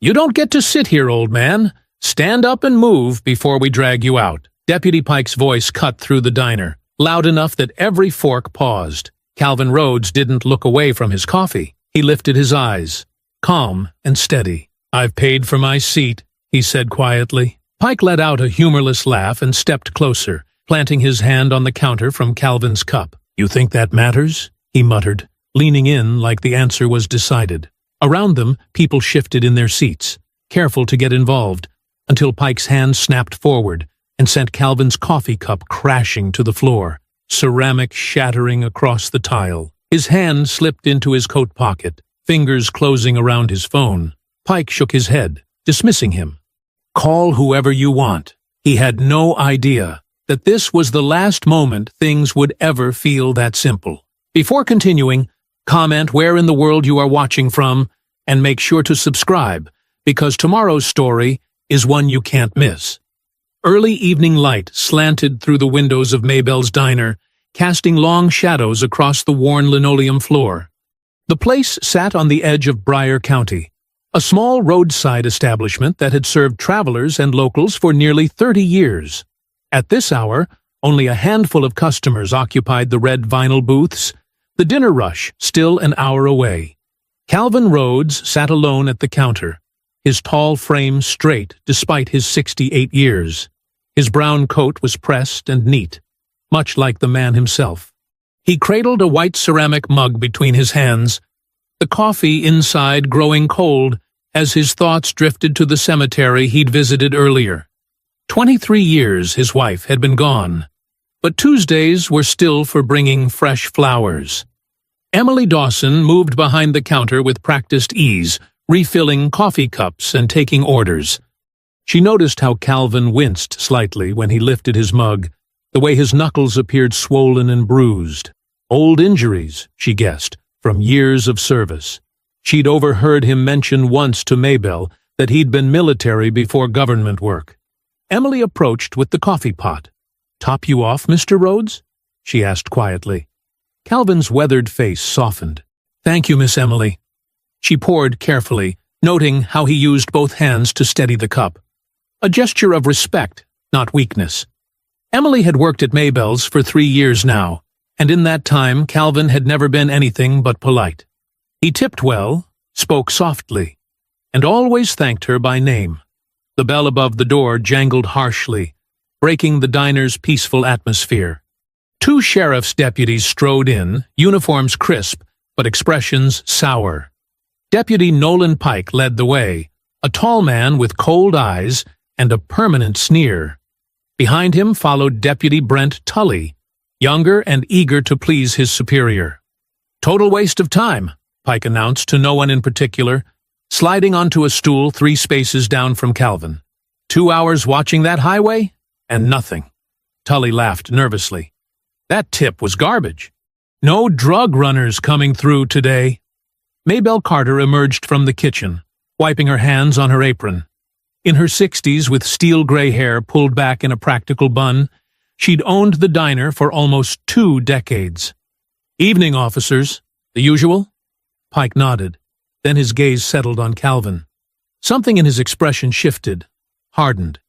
"You don't get to sit here, old man. Stand up and move before we drag you out." Deputy Pike's voice cut through the diner, loud enough that every fork paused. Calvin Rhodes didn't look away from his coffee. He lifted his eyes, calm and steady. "I've paid for my seat," he said quietly. Pike let out a humorless laugh and stepped closer, planting his hand on the counter from Calvin's cup. "You think that matters?" he muttered, leaning in like the answer was decided. Around them, people shifted in their seats, careful to get involved, until Pike's hand snapped forward and sent Calvin's coffee cup crashing to the floor, ceramic shattering across the tile. His hand slipped into his coat pocket, fingers closing around his phone. Pike shook his head, dismissing him. Call whoever you want. He had no idea that this was the last moment things would ever feel that simple. Before continuing, comment where in the world you are watching from, and make sure to subscribe, because tomorrow's story is one you can't miss. Early evening light slanted through the windows of Maybelle's diner, casting long shadows across the worn linoleum floor. The place sat on the edge of Bryer County, a small roadside establishment that had served travelers and locals for nearly 30 years. At this hour, only a handful of customers occupied the red vinyl booths, the dinner rush still an hour away. Calvin Rhodes sat alone at the counter, his tall frame straight despite his 68 years. His brown coat was pressed and neat, much like the man himself. He cradled a white ceramic mug between his hands, the coffee inside growing cold as his thoughts drifted to the cemetery he'd visited earlier. 23 years his wife had been gone, but Tuesdays were still for bringing fresh flowers. Emily Dawson moved behind the counter with practiced ease, refilling coffee cups and taking orders. She noticed how Calvin winced slightly when he lifted his mug, the way his knuckles appeared swollen and bruised. Old injuries, she guessed, from years of service. She'd overheard him mention once to Maybelle that he'd been military before government work. Emily approached with the coffee pot. "Top you off, Mr. Rhodes?" she asked quietly. Calvin's weathered face softened. "Thank you, Miss Emily." She poured carefully, noting how he used both hands to steady the cup. A gesture of respect, not weakness. Emily had worked at Maybelle's for 3 years now, and in that time Calvin had never been anything but polite. He tipped well, spoke softly, and always thanked her by name. The bell above the door jangled harshly, breaking the diner's peaceful atmosphere. 2 sheriff's deputies strode in, uniforms crisp, but expressions sour. Deputy Nolan Pike led the way, a tall man with cold eyes and a permanent sneer. Behind him followed Deputy Brent Tully, younger and eager to please his superior. "Total waste of time," Pike announced to no one in particular, sliding onto a stool 3 spaces down from Calvin. 2 hours watching that highway? And nothing. Tully laughed nervously. That tip was garbage. No drug runners coming through today. Maybelle Carter emerged from the kitchen, wiping her hands on her apron. In her 60s, with steel-gray hair pulled back in a practical bun, she'd owned the diner for almost 2 decades. "Evening, officers. The usual?" Pike nodded. Then his gaze settled on Calvin. Something in his expression shifted, hardened.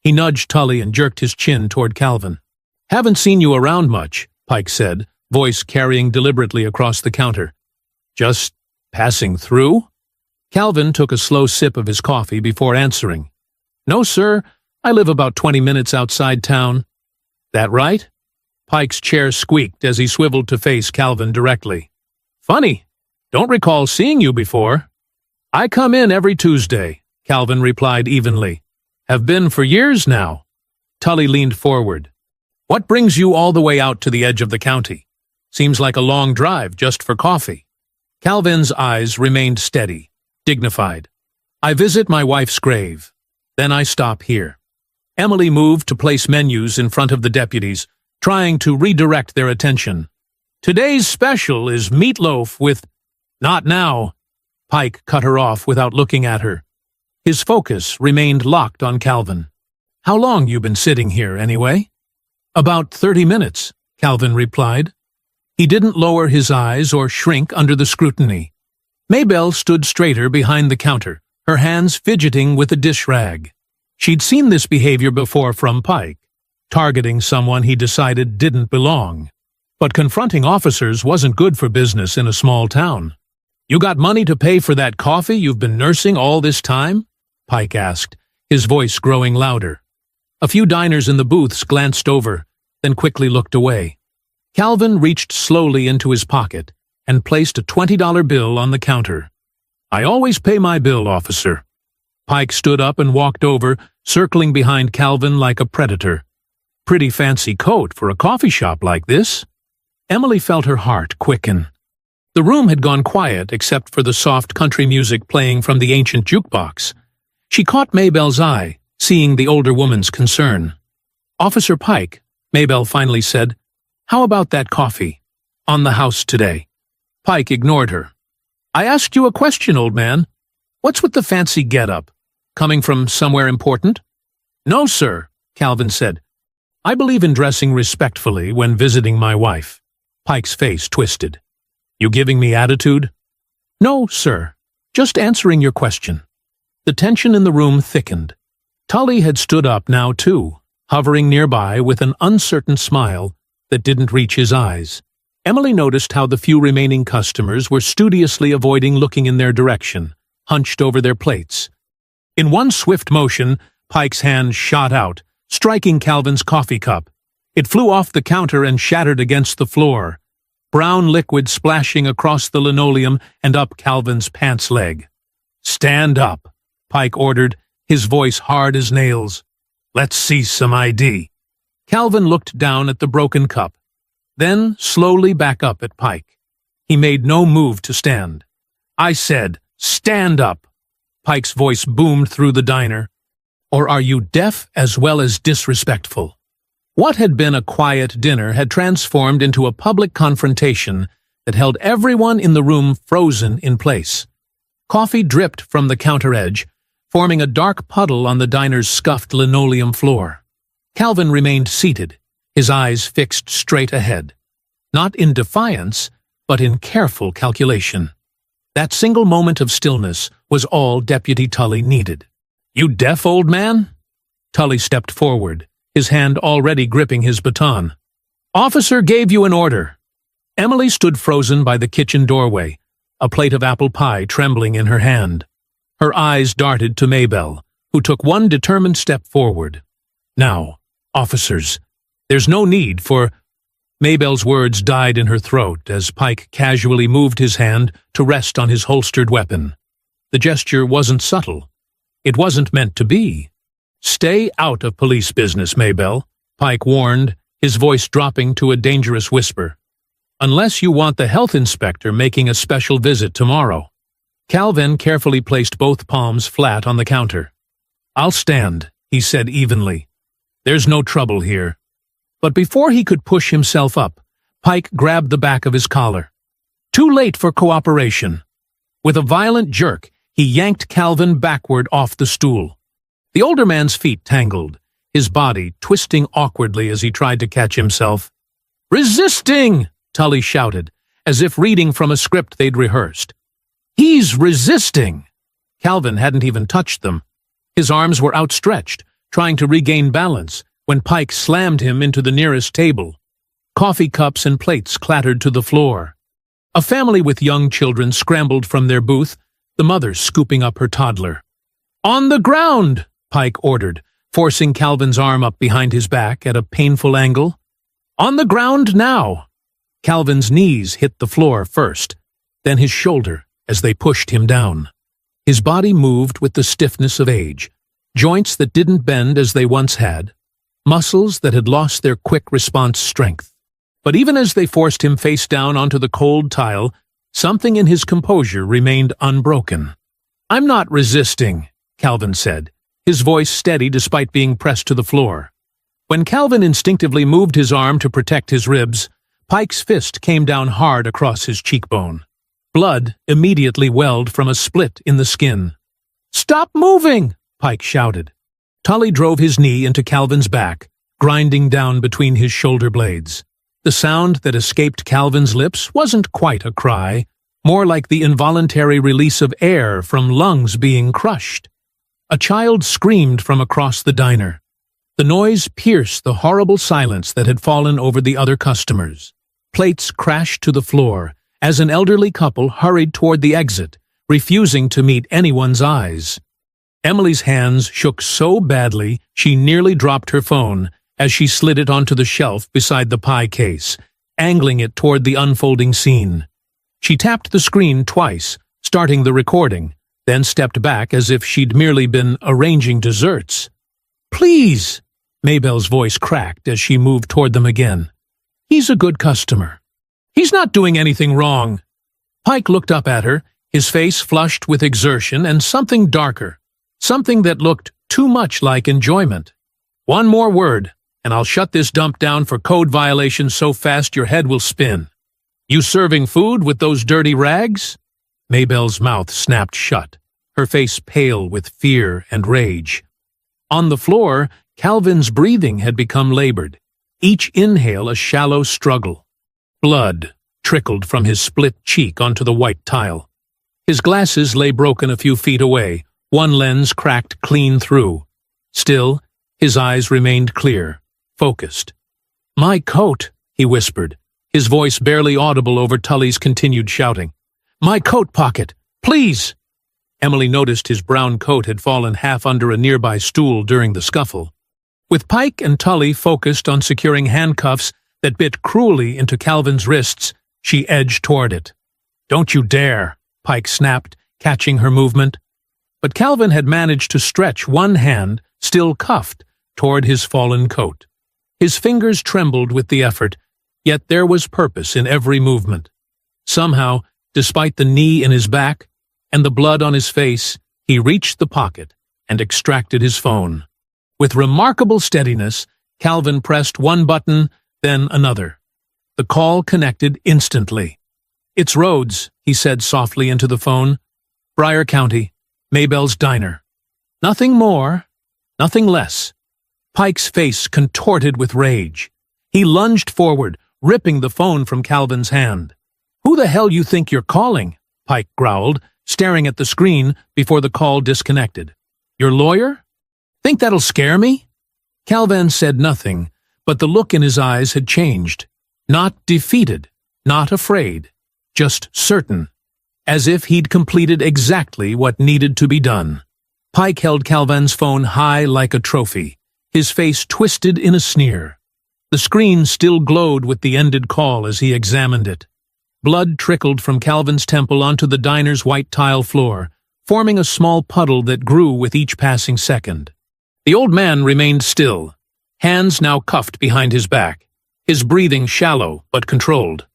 He nudged Tully and jerked his chin toward Calvin. "Haven't seen you around much," Pike said, voice carrying deliberately across the counter. "Just passing through?" Calvin took a slow sip of his coffee before answering. "No, sir. I live about 20 minutes outside town." "That right?" Pike's chair squeaked as he swiveled to face Calvin directly. "Funny. Don't recall seeing you before." "I come in every Tuesday," Calvin replied evenly. "Have been for years now." Tully leaned forward. "What brings you all the way out to the edge of the county? Seems like a long drive just for coffee." Calvin's eyes remained steady, dignified. "I visit my wife's grave. Then I stop here." Emily moved to place menus in front of the deputies, trying to redirect their attention. "Today's special is meatloaf with—" "Not now." Pike cut her off without looking at her. His focus remained locked on Calvin. "How long you been sitting here, anyway?" "About 30 minutes, Calvin replied. He didn't lower his eyes or shrink under the scrutiny. Maybelle stood straighter behind the counter, her hands fidgeting with a dish rag. She'd seen this behavior before from Pike, targeting someone he decided didn't belong. But confronting officers wasn't good for business in a small town. "You got money to pay for that coffee you've been nursing all this time?" Pike asked, his voice growing louder. A few diners in the booths glanced over, then quickly looked away. Calvin reached slowly into his pocket and placed a $20 bill on the counter. "I always pay my bill, officer." Pike stood up and walked over, circling behind Calvin like a predator. "Pretty fancy coat for a coffee shop like this." Emily felt her heart quicken. The room had gone quiet except for the soft country music playing from the ancient jukebox. She caught Maybelle's eye, seeing the older woman's concern. "Officer Pike," Maybelle finally said, "how about that coffee? On the house today." Pike ignored her. "I asked you a question, old man. What's with the fancy get-up? Coming from somewhere important?" "No, sir," Calvin said. "I believe in dressing respectfully when visiting my wife." Pike's face twisted. "You giving me attitude?" "No, sir. Just answering your question." The tension in the room thickened. Tully had stood up now, too, hovering nearby with an uncertain smile that didn't reach his eyes. Emily noticed how the few remaining customers were studiously avoiding looking in their direction, hunched over their plates. In one swift motion, Pike's hand shot out, striking Calvin's coffee cup. It flew off the counter and shattered against the floor, brown liquid splashing across the linoleum and up Calvin's pants leg. "Stand up," Pike ordered, his voice hard as nails. "Let's see some ID." Calvin looked down at the broken cup, then slowly back up at Pike. He made no move to stand. "I said, stand up!" Pike's voice boomed through the diner. "Or are you deaf as well as disrespectful?" What had been a quiet dinner had transformed into a public confrontation that held everyone in the room frozen in place. Coffee dripped from the counter edge, forming a dark puddle on the diner's scuffed linoleum floor. Calvin remained seated, his eyes fixed straight ahead. Not in defiance, but in careful calculation. That single moment of stillness was all Deputy Tully needed. "You deaf, old man?" Tully stepped forward, his hand already gripping his baton. "Officer gave you an order." Emily stood frozen by the kitchen doorway, a plate of apple pie trembling in her hand. Her eyes darted to Maybelle, who took one determined step forward. "Now, officers, there's no need for—" Maybelle's words died in her throat as Pike casually moved his hand to rest on his holstered weapon. The gesture wasn't subtle. It wasn't meant to be. "Stay out of police business, Maybelle," Pike warned, his voice dropping to a dangerous whisper. "Unless you want the health inspector making a special visit tomorrow." Calvin carefully placed both palms flat on the counter. "I'll stand," he said evenly. "There's no trouble here." But before he could push himself up, Pike grabbed the back of his collar. Too late for cooperation. With a violent jerk, he yanked Calvin backward off the stool. The older man's feet tangled, his body twisting awkwardly as he tried to catch himself. "Resisting!" Tully shouted, as if reading from a script they'd rehearsed. "He's resisting!" Calvin hadn't even touched them. His arms were outstretched, trying to regain balance, when Pike slammed him into the nearest table. Coffee cups and plates clattered to the floor. A family with young children scrambled from their booth, the mother scooping up her toddler. "On the ground!" Pike ordered, forcing Calvin's arm up behind his back at a painful angle. "On the ground now!" Calvin's knees hit the floor first, then his shoulder as they pushed him down. His body moved with the stiffness of age, joints that didn't bend as they once had, muscles that had lost their quick response strength. But even as they forced him face down onto the cold tile, something in his composure remained unbroken. "I'm not resisting," Calvin said, his voice steady despite being pressed to the floor. When Calvin instinctively moved his arm to protect his ribs, Pike's fist came down hard across his cheekbone. Blood immediately welled from a split in the skin. "Stop moving!" Pike shouted. Tully drove his knee into Calvin's back, grinding down between his shoulder blades. The sound that escaped Calvin's lips wasn't quite a cry, more like the involuntary release of air from lungs being crushed. A child screamed from across the diner. The noise pierced the horrible silence that had fallen over the other customers. Plates crashed to the floor as an elderly couple hurried toward the exit, refusing to meet anyone's eyes. Emily's hands shook so badly she nearly dropped her phone as she slid it onto the shelf beside the pie case, angling it toward the unfolding scene. She tapped the screen twice, starting the recording, then stepped back as if she'd merely been arranging desserts. "Please," Maybelle's voice cracked as she moved toward them again. "He's a good customer. He's not doing anything wrong." Pike looked up at her, his face flushed with exertion and something darker, something that looked too much like enjoyment. "One more word, and I'll shut this dump down for code violations so fast your head will spin. You serving food with those dirty rags?" Maybelle's mouth snapped shut, her face pale with fear and rage. On the floor, Calvin's breathing had become labored, each inhale a shallow struggle. Blood trickled from his split cheek onto the white tile. His glasses lay broken a few feet away, one lens cracked clean through. Still, his eyes remained clear, focused. "My coat," he whispered, his voice barely audible over Tully's continued shouting. "My coat pocket, please!" Emily noticed his brown coat had fallen half under a nearby stool during the scuffle. With Pike and Tully focused on securing handcuffs that bit cruelly into Calvin's wrists, she edged toward it. "Don't you dare," Pike snapped, catching her movement. But Calvin had managed to stretch one hand, still cuffed, toward his fallen coat. His fingers trembled with the effort, yet there was purpose in every movement. Somehow, despite the knee in his back and the blood on his face, he reached the pocket and extracted his phone. With remarkable steadiness, Calvin pressed one button, then another. The call connected instantly. "It's Rhodes," he said softly into the phone. "Briar County, Maybelle's diner. Nothing more, nothing less." Pike's face contorted with rage. He lunged forward, ripping the phone from Calvin's hand. "Who the hell you think you're calling?" Pike growled, staring at the screen before the call disconnected. "Your lawyer? Think that'll scare me?" Calvin said nothing, but the look in his eyes had changed. Not defeated, not afraid, just certain, as if he'd completed exactly what needed to be done. Pike held Calvin's phone high like a trophy, his face twisted in a sneer. The screen still glowed with the ended call as he examined it. Blood trickled from Calvin's temple onto the diner's white tile floor, forming a small puddle that grew with each passing second. The old man remained still, hands now cuffed behind his back, his breathing shallow but controlled.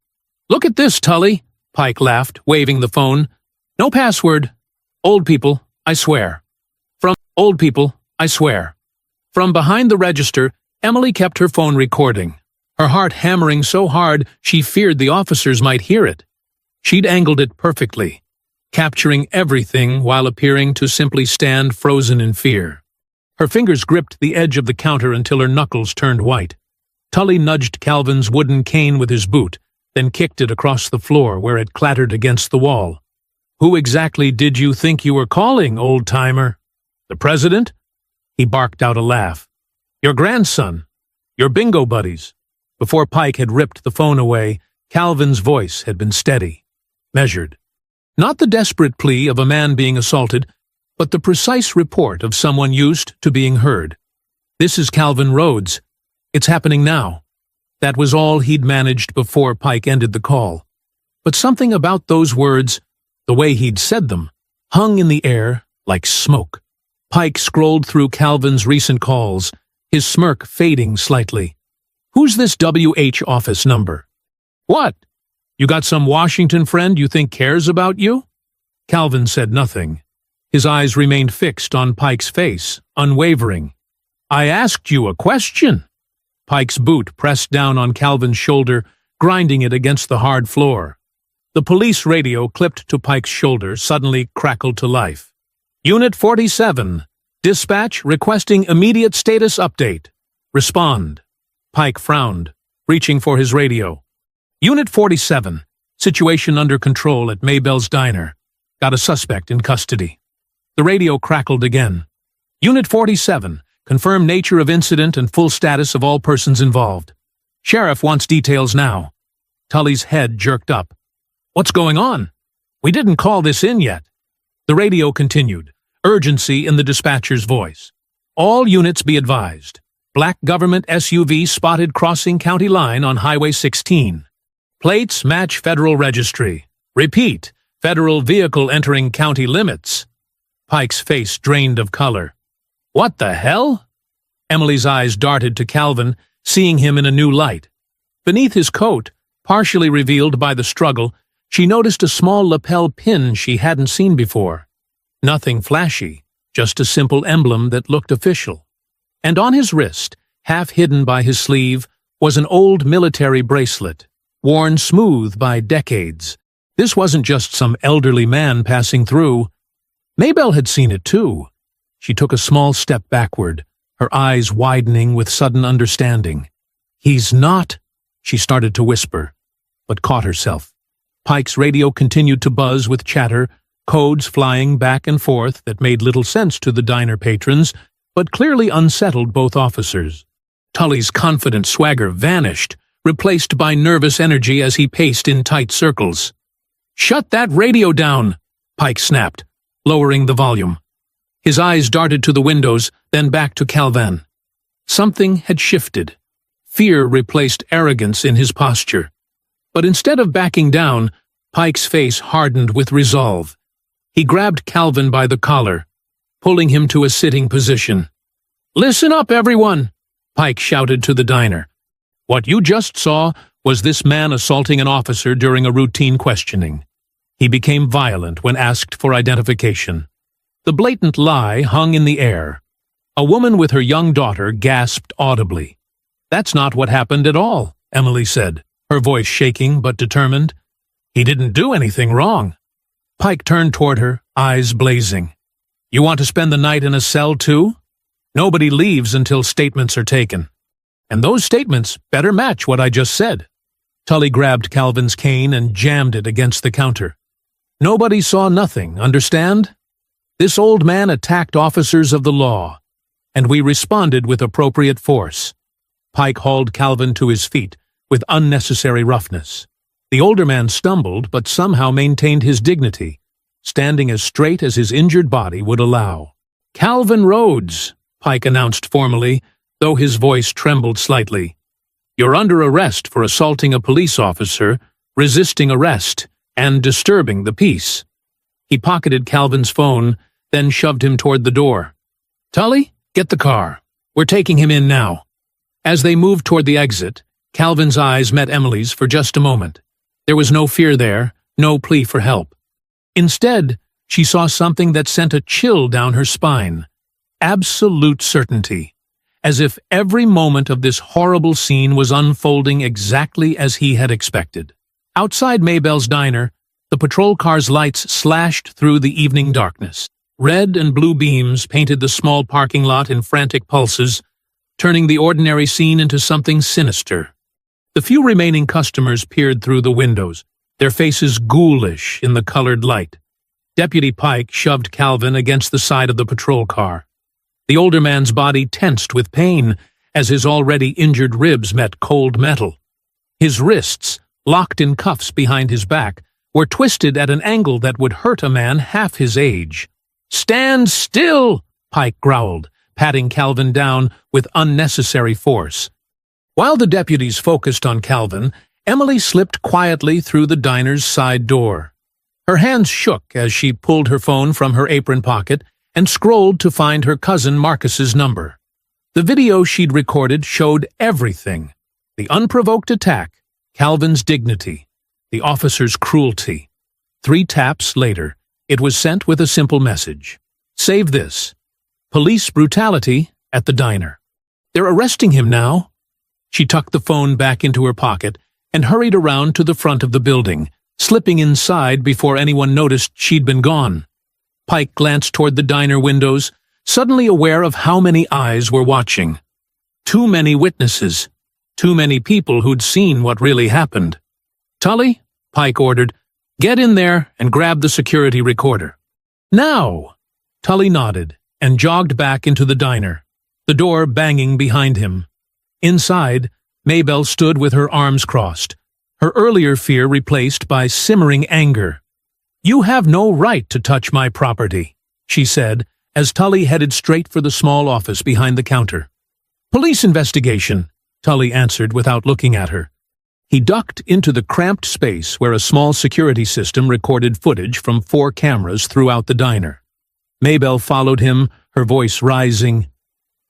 "Look at this, Tully," Pike laughed, waving the phone. "No password. Old people, I swear. From old people, I swear." From behind the register, Emily kept her phone recording, her heart hammering so hard she feared the officers might hear it. She'd angled it perfectly, capturing everything while appearing to simply stand frozen in fear. Her fingers gripped the edge of the counter until her knuckles turned white. Tully nudged Calvin's wooden cane with his boot, then kicked it across the floor where it clattered against the wall. "Who exactly did you think you were calling, old-timer? The president?" He barked out a laugh. "Your grandson? Your bingo buddies?" Before Pike had ripped the phone away, Calvin's voice had been steady, measured. Not the desperate plea of a man being assaulted, but the precise report of someone used to being heard. "This is Calvin Rhodes. It's happening now." That was all he'd managed before Pike ended the call. But something about those words, the way he'd said them, hung in the air like smoke. Pike scrolled through Calvin's recent calls, his smirk fading slightly. "Who's this WH office number?" "What? You got some Washington friend you think cares about you?" Calvin said nothing. His eyes remained fixed on Pike's face, unwavering. "I asked you a question." Pike's boot pressed down on Calvin's shoulder, grinding it against the hard floor. The police radio clipped to Pike's shoulder suddenly crackled to life. "Unit 47. Dispatch requesting immediate status update. Respond." Pike frowned, reaching for his radio. "Unit 47. Situation under control at Maybell's diner. Got a suspect in custody. The radio crackled again. Unit 47, confirm nature of incident and full status of all persons involved. Sheriff wants details now. Tully's head jerked up. What's going on? We didn't call this in yet. The radio continued, urgency in the dispatcher's voice. All units be advised. Black government SUV spotted crossing county line on Highway 16. Plates match federal registry. Repeat, federal vehicle entering county limits. Pike's face drained of color. What the hell? Emily's eyes darted to Calvin, seeing him in a new light. Beneath his coat, partially revealed by the struggle, she noticed a small lapel pin she hadn't seen before. Nothing flashy, just a simple emblem that looked official. And on his wrist, half hidden by his sleeve, was an old military bracelet, worn smooth by decades. This wasn't just some elderly man passing through. Maybell had seen it too. She took a small step backward, her eyes widening with sudden understanding. He's not, she started to whisper, but caught herself. Pike's radio continued to buzz with chatter, codes flying back and forth that made little sense to the diner patrons, but clearly unsettled both officers. Tully's confident swagger vanished, replaced by nervous energy as he paced in tight circles. "Shut that radio down!" Pike snapped, lowering the volume. His eyes darted to the windows, then back to Calvin. Something had shifted. Fear replaced arrogance in his posture. But instead of backing down, Pike's face hardened with resolve. He grabbed Calvin by the collar, pulling him to a sitting position. "Listen up, everyone!" Pike shouted to the diner. What you just saw was this man assaulting an officer during a routine questioning. He became violent when asked for identification. The blatant lie hung in the air. A woman with her young daughter gasped audibly. "That's not what happened at all," Emily said, her voice shaking but determined. "He didn't do anything wrong." Pike turned toward her, eyes blazing. "You want to spend the night in a cell too? Nobody leaves until statements are taken. And those statements better match what I just said." Tully grabbed Calvin's cane and jammed it against the counter. "Nobody saw nothing, understand? This old man attacked officers of the law, and we responded with appropriate force." Pike hauled Calvin to his feet with unnecessary roughness. The older man stumbled but somehow maintained his dignity, standing as straight as his injured body would allow. "Calvin Rhodes," Pike announced formally, though his voice trembled slightly. "You're under arrest for assaulting a police officer, resisting arrest, and disturbing the peace." He pocketed Calvin's phone, then shoved him toward the door. "Tully, get the car. We're taking him in now." As they moved toward the exit, Calvin's eyes met Emily's for just a moment. There was no fear there, no plea for help. Instead, she saw something that sent a chill down her spine. Absolute certainty, as if every moment of this horrible scene was unfolding exactly as he had expected. Outside Maybell's diner, the patrol car's lights slashed through the evening darkness. Red and blue beams painted the small parking lot in frantic pulses, turning the ordinary scene into something sinister. The few remaining customers peered through the windows, their faces ghoulish in the colored light. Deputy Pike shoved Calvin against the side of the patrol car. The older man's body tensed with pain as his already injured ribs met cold metal. His wrists, locked in cuffs behind his back, were twisted at an angle that would hurt a man half his age. "Stand still!" Pike growled, patting Calvin down with unnecessary force. While the deputies focused on Calvin, Emily slipped quietly through the diner's side door. Her hands shook as she pulled her phone from her apron pocket and scrolled to find her cousin Marcus's number. The video she'd recorded showed everything: the unprovoked attack, Calvin's dignity, the officer's cruelty. 3 taps later, it was sent with a simple message. "Save this. Police brutality at the diner. They're arresting him now." She tucked the phone back into her pocket and hurried around to the front of the building, slipping inside before anyone noticed she'd been gone. Pike glanced toward the diner windows, suddenly aware of how many eyes were watching. Too many witnesses. Too many people who'd seen what really happened. "Tully, Pike ordered. "Get in there and grab the security recorder." "Now!" Tully nodded and jogged back into the diner, the door banging behind him. Inside, Maybelle stood with her arms crossed, her earlier fear replaced by simmering anger. "You have no right to touch my property," she said, as Tully headed straight for the small office behind the counter. "Police investigation," Tully answered without looking at her. He ducked into the cramped space where a small security system recorded footage from 4 cameras throughout the diner. Maybelle followed him, her voice rising.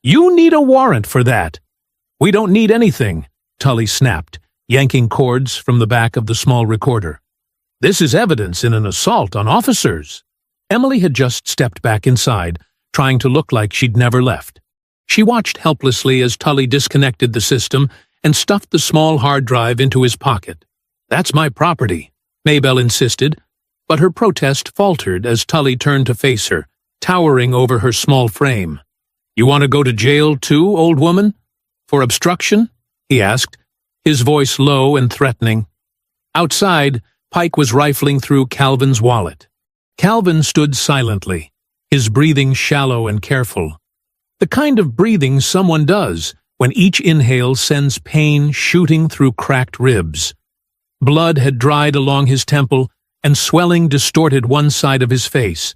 "You need a warrant for that." "We don't need anything," Tully snapped, yanking cords from the back of the small recorder. "This is evidence in an assault on officers." Emily had just stepped back inside, trying to look like she'd never left. She watched helplessly as Tully disconnected the system and stuffed the small hard drive into his pocket. "That's my property," Maybelle insisted, but her protest faltered as Tully turned to face her, towering over her small frame. "You want to go to jail too, old woman? For obstruction?" he asked, his voice low and threatening. Outside, Pike was rifling through Calvin's wallet. Calvin stood silently, his breathing shallow and careful. The kind of breathing someone does when each inhale sends pain shooting through cracked ribs. Blood had dried along his temple, and swelling distorted one side of his face.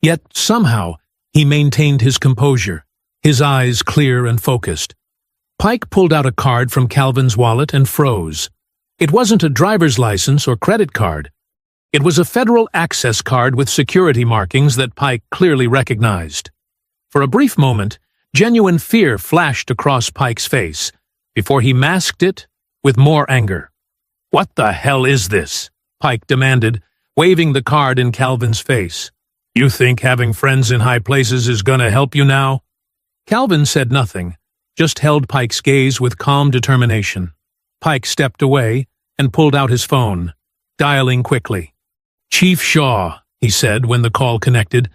Yet, somehow, he maintained his composure, his eyes clear and focused. Pike pulled out a card from Calvin's wallet and froze. It wasn't a driver's license or credit card. It was a federal access card with security markings that Pike clearly recognized. For a brief moment, genuine fear flashed across Pike's face, before he masked it with more anger. "What the hell is this?" Pike demanded, waving the card in Calvin's face. "You think having friends in high places is gonna help you now?" Calvin said nothing, just held Pike's gaze with calm determination. Pike stepped away and pulled out his phone, dialing quickly. "Chief Shaw," he said when the call connected.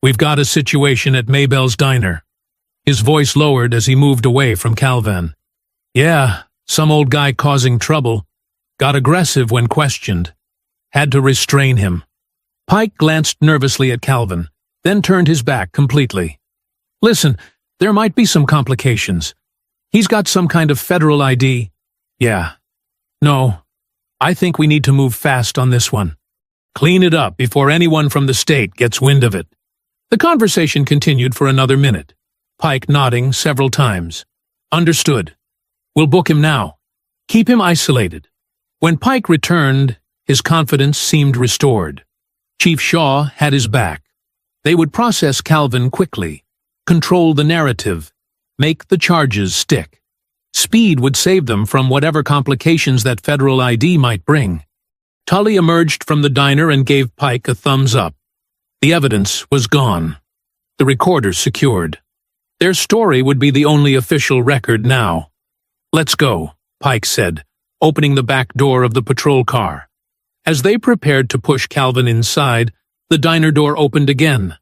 "We've got a situation at Maybelle's diner." His voice lowered as he moved away from Calvin. "Yeah, some old guy causing trouble. Got aggressive when questioned. Had to restrain him." Pike glanced nervously at Calvin, then turned his back completely. "Listen, there might be some complications. He's got some kind of federal ID. Yeah. No, I think we need to move fast on this one. Clean it up before anyone from the state gets wind of it." The conversation continued for another minute, Pike nodding several times. "Understood. We'll book him now. Keep him isolated." When Pike returned, his confidence seemed restored. Chief Shaw had his back. They would process Calvin quickly, control the narrative, make the charges stick. Speed would save them from whatever complications that federal ID might bring. Tully emerged from the diner and gave Pike a thumbs up. The evidence was gone. The recorder secured. Their story would be the only official record now. "Let's go," Pike said, opening the back door of the patrol car. As they prepared to push Calvin inside, the diner door opened again.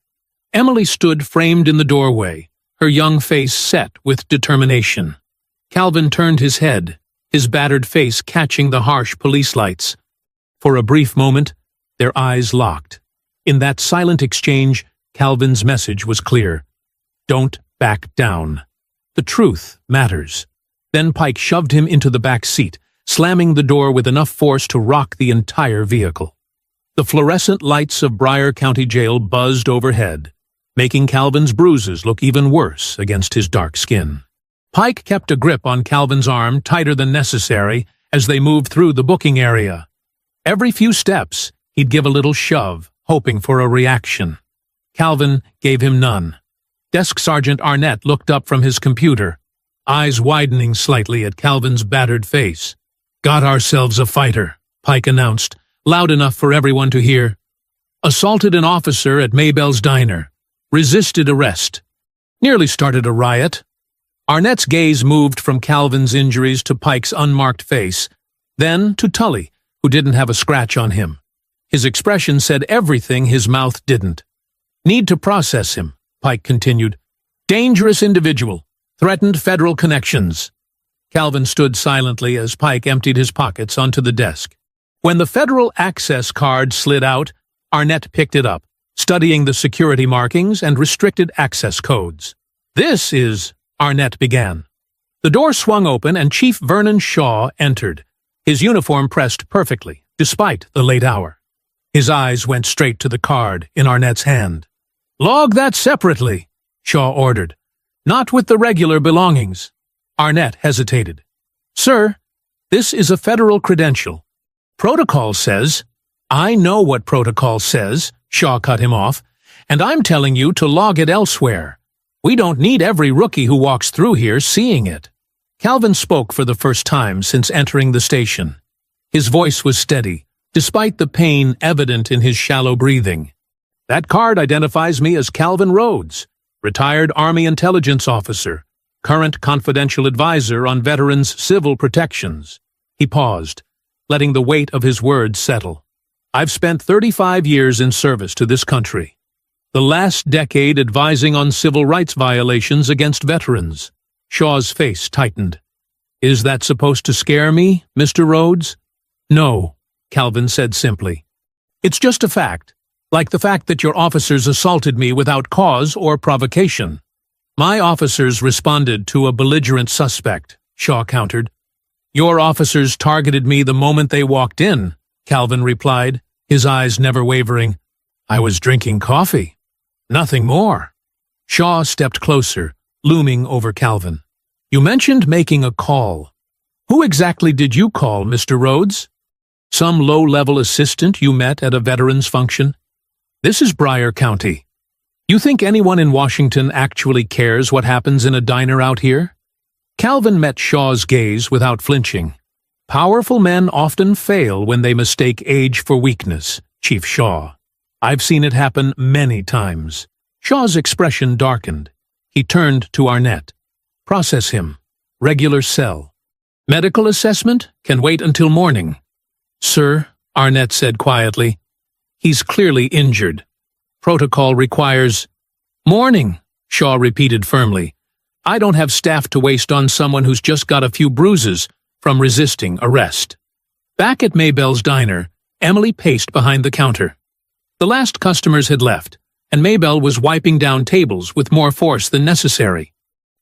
Emily stood framed in the doorway, her young face set with determination. Calvin turned his head, his battered face catching the harsh police lights. For a brief moment, their eyes locked. In that silent exchange, Calvin's message was clear. Don't back down. The truth matters. Then Pike shoved him into the back seat, slamming the door with enough force to rock the entire vehicle. The fluorescent lights of Bryan County Jail buzzed overhead, making Calvin's bruises look even worse against his dark skin. Pike kept a grip on Calvin's arm tighter than necessary as they moved through the booking area. Every few steps, he'd give a little shove, hoping for a reaction. Calvin gave him none. Desk Sergeant Arnett looked up from his computer, eyes widening slightly at Calvin's battered face. "Got ourselves a fighter," Pike announced, loud enough for everyone to hear. "Assaulted an officer at Maybelle's diner. Resisted arrest. Nearly started a riot." Arnett's gaze moved from Calvin's injuries to Pike's unmarked face, then to Tully, who didn't have a scratch on him. His expression said everything his mouth didn't. "Need to process him," Pike continued. "Dangerous individual. Threatened federal connections." Calvin stood silently as Pike emptied his pockets onto the desk. When the federal access card slid out, Arnett picked it up, studying the security markings and restricted access codes. "This is," Arnett began. The door swung open and Chief Vernon Shaw entered, his uniform pressed perfectly, despite the late hour. His eyes went straight to the card in Arnett's hand. "Log that separately," Shaw ordered. "Not with the regular belongings." Arnett hesitated. "Sir, this is a federal credential. Protocol says—" "I know what protocol says," Shaw cut him off, "and I'm telling you to log it elsewhere. We don't need every rookie who walks through here seeing it." Calvin spoke for the first time since entering the station. His voice was steady, despite the pain evident in his shallow breathing. "That card identifies me as Calvin Rhodes, retired Army intelligence officer, current confidential advisor on veterans' civil protections." He paused, letting the weight of his words settle. "I've spent 35 years in service to this country. The last decade advising on civil rights violations against veterans." Shaw's face tightened. "Is that supposed to scare me, Mr. Rhodes?" "No," Calvin said simply. "It's just a fact, like the fact that your officers assaulted me without cause or provocation." "My officers responded to a belligerent suspect," Shaw countered. "Your officers targeted me the moment they walked in," Calvin replied, his eyes never wavering. "I was drinking coffee. Nothing more." Shaw stepped closer, looming over Calvin. "You mentioned making a call. Who exactly did you call, Mr. Rhodes? Some low-level assistant you met at a veterans function? This is Bryan County. You think anyone in Washington actually cares what happens in a diner out here?" Calvin met Shaw's gaze without flinching. "Powerful men often fail when they mistake age for weakness, Chief Shaw. I've seen it happen many times." Shaw's expression darkened. He turned to Arnett. "Process him. Regular cell. Medical assessment can wait until morning." "Sir," Arnett said quietly, "he's clearly injured. Protocol requires—" "Morning," Shaw repeated firmly. "I don't have staff to waste on someone who's just got a few bruises from resisting arrest." Back at Maybelle's diner, Emily paced behind the counter. The last customers had left, and Maybelle was wiping down tables with more force than necessary.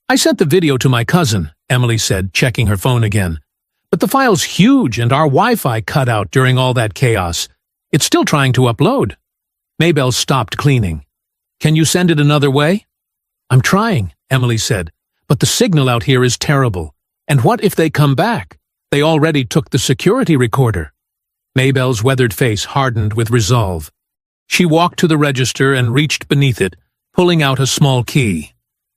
"I sent the video to my cousin," Emily said, checking her phone again. "But the file's huge and our Wi-Fi cut out during all that chaos. It's still trying to upload." Maybelle stopped cleaning. "Can you send it another way?" "I'm trying," Emily said, "but the signal out here is terrible. And what if they come back? They already took the security recorder." Maybelle's weathered face hardened with resolve. She walked to the register and reached beneath it, pulling out a small key.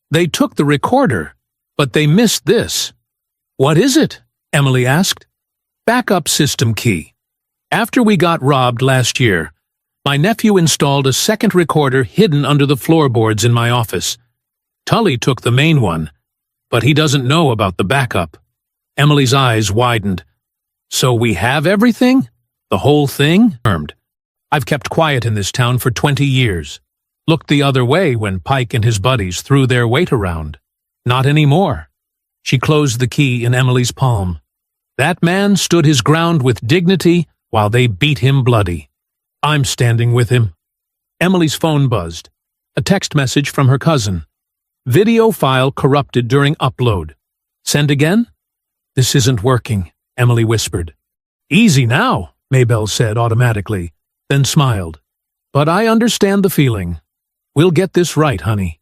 "They took the recorder, but they missed this." "What is it?" Emily asked. "Backup system key. After we got robbed last year, my nephew installed a second recorder hidden under the floorboards in my office. Tully took the main one, but he doesn't know about the backup." Emily's eyes widened. "So we have everything? The whole thing?" "I've kept quiet in this town for 20 years. Looked the other way when Pike and his buddies threw their weight around. Not anymore." She closed the key in Emily's palm. "That man stood his ground with dignity while they beat him bloody. I'm standing with him." Emily's phone buzzed. A text message from her cousin. "Video file corrupted during upload. Send again?" "This isn't working," Emily whispered. "Easy now," Maybelle said automatically, then smiled. "But I understand the feeling. We'll get this right, honey.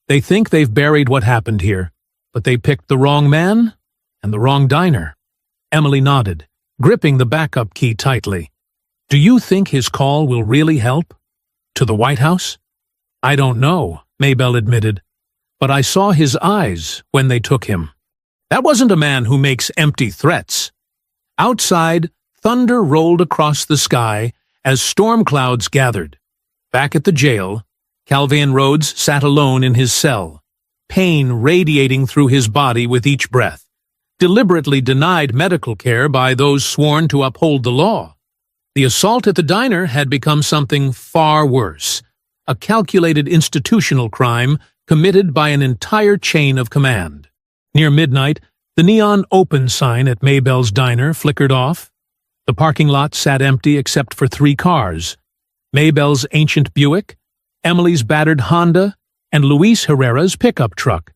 They think they've buried what happened here, but they picked the wrong man and the wrong diner." Emily nodded, gripping the backup key tightly. "Do you think his call will really help? To the White House?" "I don't know," Maybelle admitted, "but I saw his eyes when they took him. That wasn't a man who makes empty threats." Outside, thunder rolled across the sky as storm clouds gathered. Back at the jail, Calvin Rhodes sat alone in his cell, pain radiating through his body with each breath, deliberately denied medical care by those sworn to uphold the law. The assault at the diner had become something far worse, a calculated institutional crime committed by an entire chain of command. Near midnight, the neon open sign at Maybelle's diner flickered off. The parking lot sat empty except for 3 cars: Maybelle's ancient Buick, Emily's battered Honda, and Luis Herrera's pickup truck.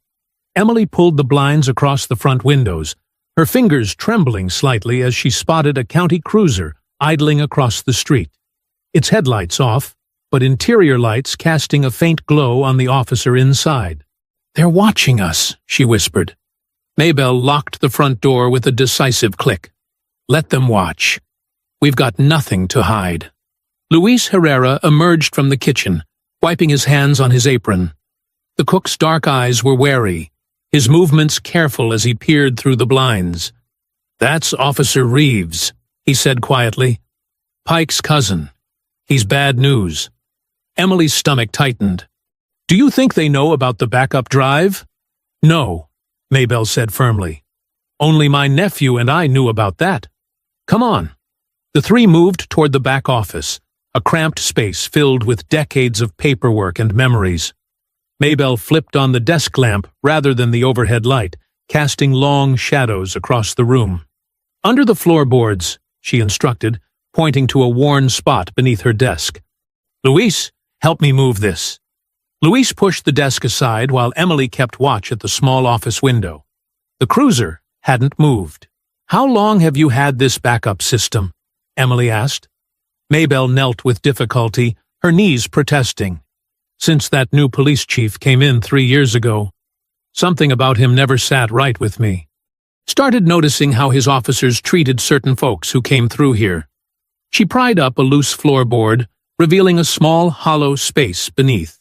Emily pulled the blinds across the front windows, her fingers trembling slightly as she spotted a county cruiser idling across the street. Its headlights off, but interior lights casting a faint glow on the officer inside. "They're watching us," she whispered. Maybelle locked the front door with a decisive click. "Let them watch. We've got nothing to hide." Luis Herrera emerged from the kitchen, wiping his hands on his apron. The cook's dark eyes were wary, his movements careful as he peered through the blinds. "That's Officer Reeves," he said quietly. "Pike's cousin. He's bad news." Emily's stomach tightened. "Do you think they know about the backup drive?" "No," Maybelle said firmly. "Only my nephew and I knew about that. Come on." The 3 moved toward the back office, a cramped space filled with decades of paperwork and memories. Maybelle flipped on the desk lamp rather than the overhead light, casting long shadows across the room. "Under the floorboards," she instructed, pointing to a worn spot beneath her desk. "Luis, help me move this." Luis pushed the desk aside while Emily kept watch at the small office window. The cruiser hadn't moved. "How long have you had this backup system?" Emily asked. Maybelle knelt with difficulty, her knees protesting. "Since that new police chief came in 3 years ago. Something about him never sat right with me. Started noticing how his officers treated certain folks who came through here." She pried up a loose floorboard, revealing a small, hollow space beneath.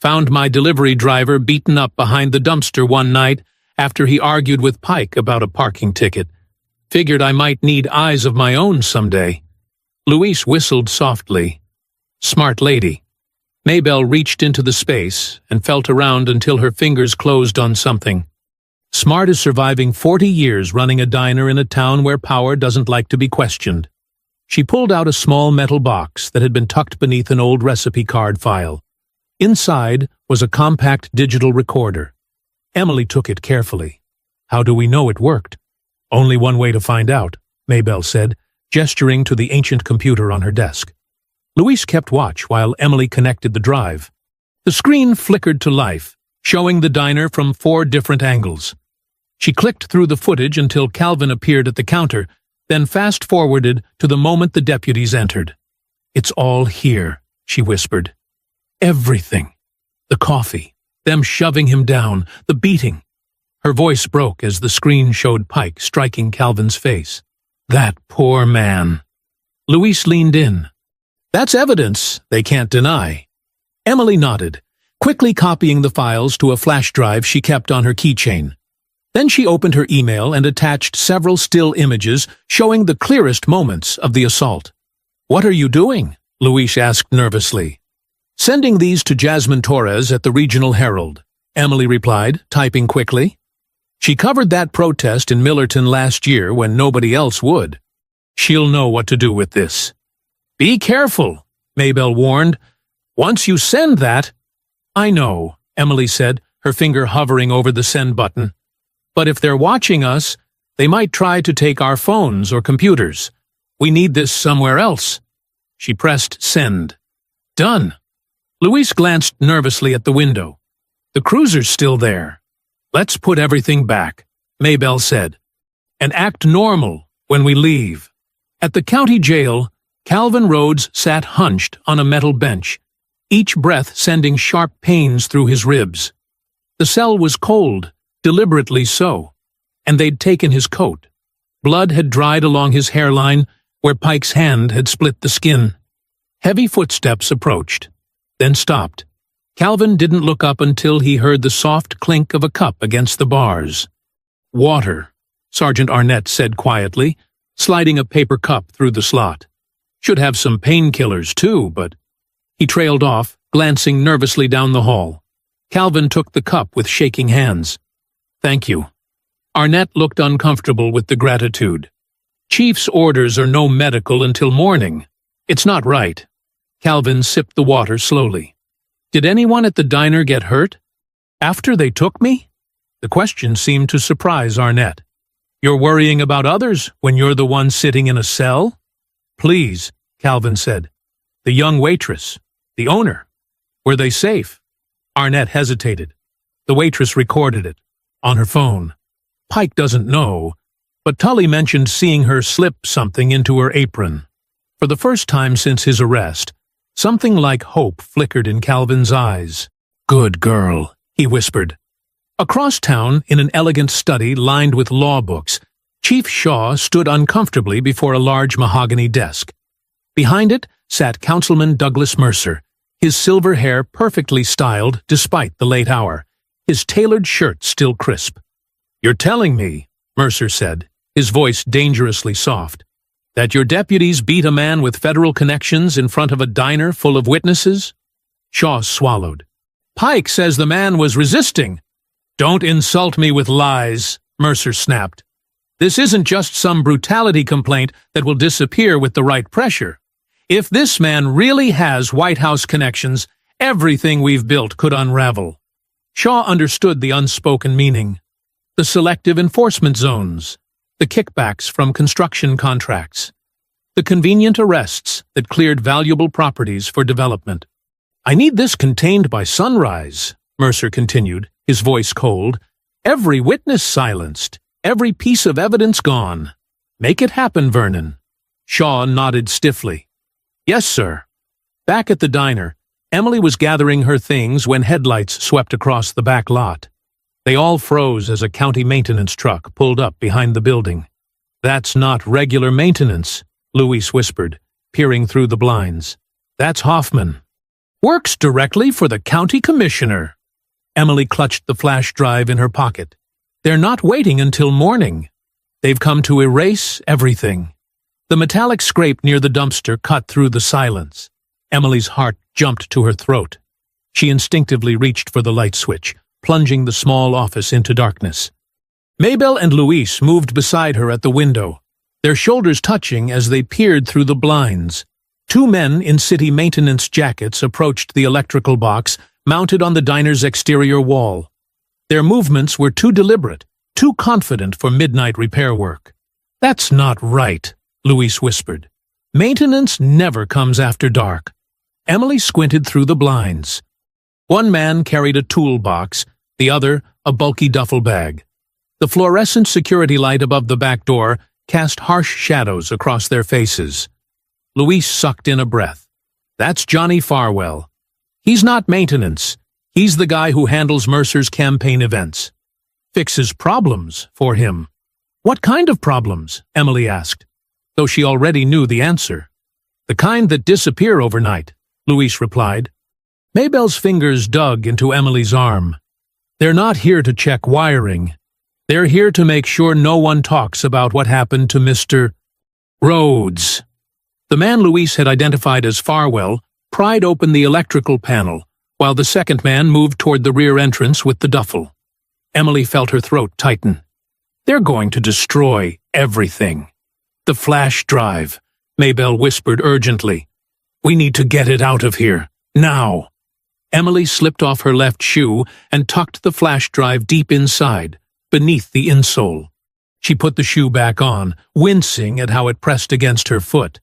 "Found my delivery driver beaten up behind the dumpster one night after he argued with Pike about a parking ticket. Figured I might need eyes of my own someday." Luis whistled softly. "Smart lady." Maybelle reached into the space and felt around until her fingers closed on something. "Smart is surviving 40 years running a diner in a town where power doesn't like to be questioned." She pulled out a small metal box that had been tucked beneath an old recipe card file. Inside was a compact digital recorder. Emily took it carefully. "How do we know it worked?" "Only one way to find out," Maybelle said, gesturing to the ancient computer on her desk. Luis kept watch while Emily connected the drive. The screen flickered to life, showing the diner from 4 different angles. She clicked through the footage until Calvin appeared at the counter, then fast-forwarded to the moment the deputies entered. "It's all here," she whispered. "Everything. The coffee, them shoving him down, the beating." Her voice broke as the screen showed Pike striking Calvin's face. "That poor man." Luis leaned in. "That's evidence they can't deny." Emily nodded, quickly copying the files to a flash drive she kept on her keychain. Then she opened her email and attached several still images showing the clearest moments of the assault. "What are you doing?" Luis asked nervously. "Sending these to Jasmine Torres at the Regional Herald," Emily replied, typing quickly. "She covered that protest in Millerton last year when nobody else would. She'll know what to do with this." "Be careful," Maybelle warned. "Once you send that—" "I know," Emily said, her finger hovering over the send button. "But if they're watching us, they might try to take our phones or computers. We need this somewhere else." She pressed send. "Done." Luis glanced nervously at the window. "The cruiser's still there." "Let's put everything back," Maybelle said, "and act normal when we leave." At the county jail, Calvin Rhodes sat hunched on a metal bench, each breath sending sharp pains through his ribs. The cell was cold, deliberately so, and they'd taken his coat. Blood had dried along his hairline, where Pike's hand had split the skin. Heavy footsteps approached, then stopped. Calvin didn't look up until he heard the soft clink of a cup against the bars. "Water," Sergeant Arnett said quietly, sliding a paper cup through the slot. "Should have some painkillers, too, but—" He trailed off, glancing nervously down the hall. Calvin took the cup with shaking hands. "Thank you." Arnett looked uncomfortable with the gratitude. "Chief's orders are no medical until morning. It's not right." Calvin sipped the water slowly. "Did anyone at the diner get hurt? After they took me?" The question seemed to surprise Arnett. "You're worrying about others when you're the one sitting in a cell?" Please, Calvin said. The young waitress. The owner. Were they safe? Arnett hesitated. The waitress recorded it. On her phone. Pike doesn't know, but Tully mentioned seeing her slip something into her apron. For the first time since his arrest, something like hope flickered in Calvin's eyes. Good girl, he whispered. Across town, in an elegant study lined with law books, Chief Shaw stood uncomfortably before a large mahogany desk. Behind it sat Councilman Douglas Mercer, his silver hair perfectly styled despite the late hour, his tailored shirt still crisp. You're telling me, Mercer said, his voice dangerously soft, that your deputies beat a man with federal connections in front of a diner full of witnesses? Shaw swallowed. Pike says the man was resisting. Don't insult me with lies, Mercer snapped. This isn't just some brutality complaint that will disappear with the right pressure. If this man really has White House connections, everything we've built could unravel. Shaw understood the unspoken meaning. The selective enforcement zones, the kickbacks from construction contracts, the convenient arrests that cleared valuable properties for development. I need this contained by sunrise, Mercer continued, his voice cold. Every witness silenced, every piece of evidence gone. Make it happen, Vernon. Shaw nodded stiffly. Yes, sir. Back at the diner, Emily was gathering her things when headlights swept across the back lot. They all froze as a county maintenance truck pulled up behind the building. That's not regular maintenance, Louise whispered, peering through the blinds. That's Hoffman. Works directly for the county commissioner. Emily clutched the flash drive in her pocket. They're not waiting until morning. They've come to erase everything. The metallic scrape near the dumpster cut through the silence. Emily's heart jumped to her throat. She instinctively reached for the light switch, plunging the small office into darkness. Maybelle and Louise moved beside her at the window, their shoulders touching as they peered through the blinds. Two men in city maintenance jackets approached the electrical box mounted on the diner's exterior wall. Their movements were too deliberate, too confident for midnight repair work. That's not right, Louise whispered. Maintenance never comes after dark. Emily squinted through the blinds. One man carried a toolbox, the other a bulky duffel bag. The fluorescent security light above the back door cast harsh shadows across their faces. Louise sucked in a breath. That's Johnny Farwell. He's not maintenance. He's the guy who handles Mercer's campaign events. Fixes problems for him. What kind of problems? Emily asked, though she already knew the answer. The kind that disappear overnight, Louise replied. Maybelle's fingers dug into Emily's arm. They're not here to check wiring. They're here to make sure no one talks about what happened to Mr. Rhodes. The man Louise had identified as Farwell pried open the electrical panel, while the second man moved toward the rear entrance with the duffel. Emily felt her throat tighten. They're going to destroy everything. The flash drive, Maybelle whispered urgently. We need to get it out of here, now. Emily slipped off her left shoe and tucked the flash drive deep inside, beneath the insole. She put the shoe back on, wincing at how it pressed against her foot.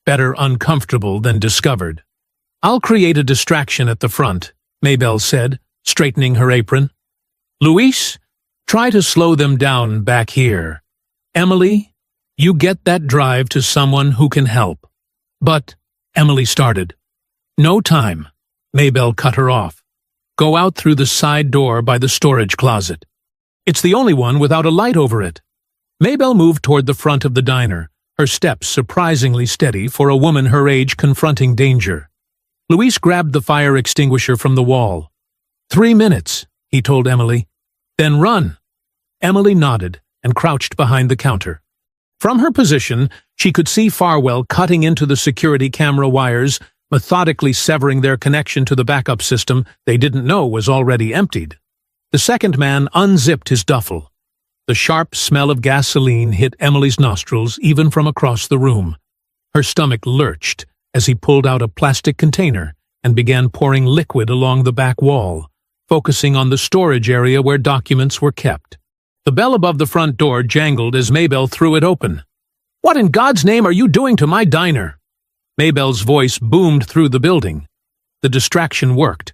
Better uncomfortable than discovered. I'll create a distraction at the front, Maybelle said, straightening her apron. Louise, try to slow them down back here. Emily, you get that drive to someone who can help. But, Emily started. No time. Maybelle cut her off. Go out through the side door by the storage closet. It's the only one without a light over it. Maybelle moved toward the front of the diner, her steps surprisingly steady for a woman her age confronting danger. Louise grabbed the fire extinguisher from the wall. 3 minutes, he told Emily. Then run. Emily nodded and crouched behind the counter. From her position, she could see Farwell cutting into the security camera wires, methodically severing their connection to the backup system they didn't know was already emptied. The second man unzipped his duffel. The sharp smell of gasoline hit Emily's nostrils even from across the room. Her stomach lurched as he pulled out a plastic container and began pouring liquid along the back wall, focusing on the storage area where documents were kept. The bell above the front door jangled as Maybelle threw it open. "What in God's name are you doing to my diner?" Maybelle's voice boomed through the building. The distraction worked.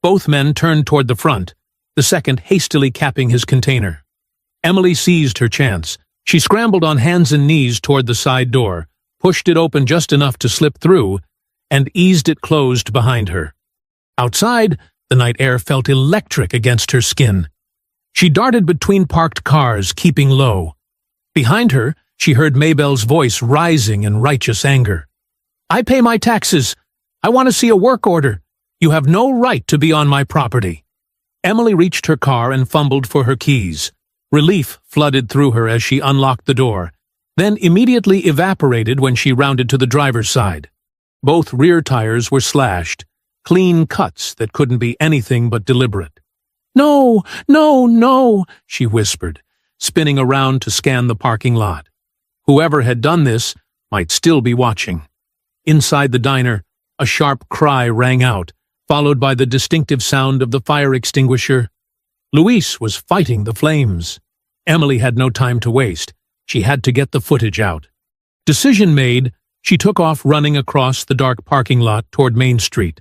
Both men turned toward the front, the second hastily capping his container. Emily seized her chance. She scrambled on hands and knees toward the side door, pushed it open just enough to slip through, and eased it closed behind her. Outside, the night air felt electric against her skin. She darted between parked cars, keeping low. Behind her, she heard Maybelle's voice rising in righteous anger. "I pay my taxes. I want to see a work order. You have no right to be on my property." Emily reached her car and fumbled for her keys. Relief flooded through her as she unlocked the door, then immediately evaporated when she rounded to the driver's side. Both rear tires were slashed, clean cuts that couldn't be anything but deliberate. "No, no, no," she whispered, spinning around to scan the parking lot. Whoever had done this might still be watching. Inside the diner, a sharp cry rang out, followed by the distinctive sound of the fire extinguisher. Luis was fighting the flames. Emily had no time to waste. She had to get the footage out. Decision made, she took off running across the dark parking lot toward Main Street.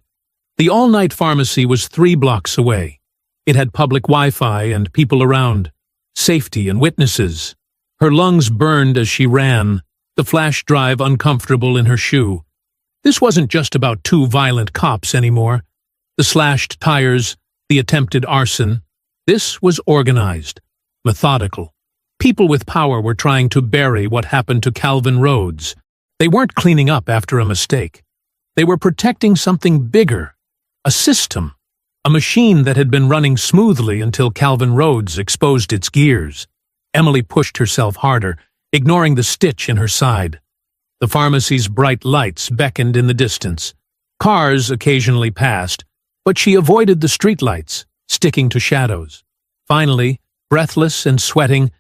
The all-night pharmacy was 3 blocks away. It had public Wi-Fi and people around, safety and witnesses. Her lungs burned as she ran, the flash drive uncomfortable in her shoe. This wasn't just about 2 violent cops anymore. The slashed tires, the attempted arson. This was organized, methodical. People with power were trying to bury what happened to Calvin Rhodes. They weren't cleaning up after a mistake. They were protecting something bigger, a system, a machine that had been running smoothly until Calvin Rhodes exposed its gears. Emily pushed herself harder, ignoring the stitch in her side. The pharmacy's bright lights beckoned in the distance. Cars occasionally passed, but she avoided the streetlights, sticking to shadows. Finally, breathless and sweating,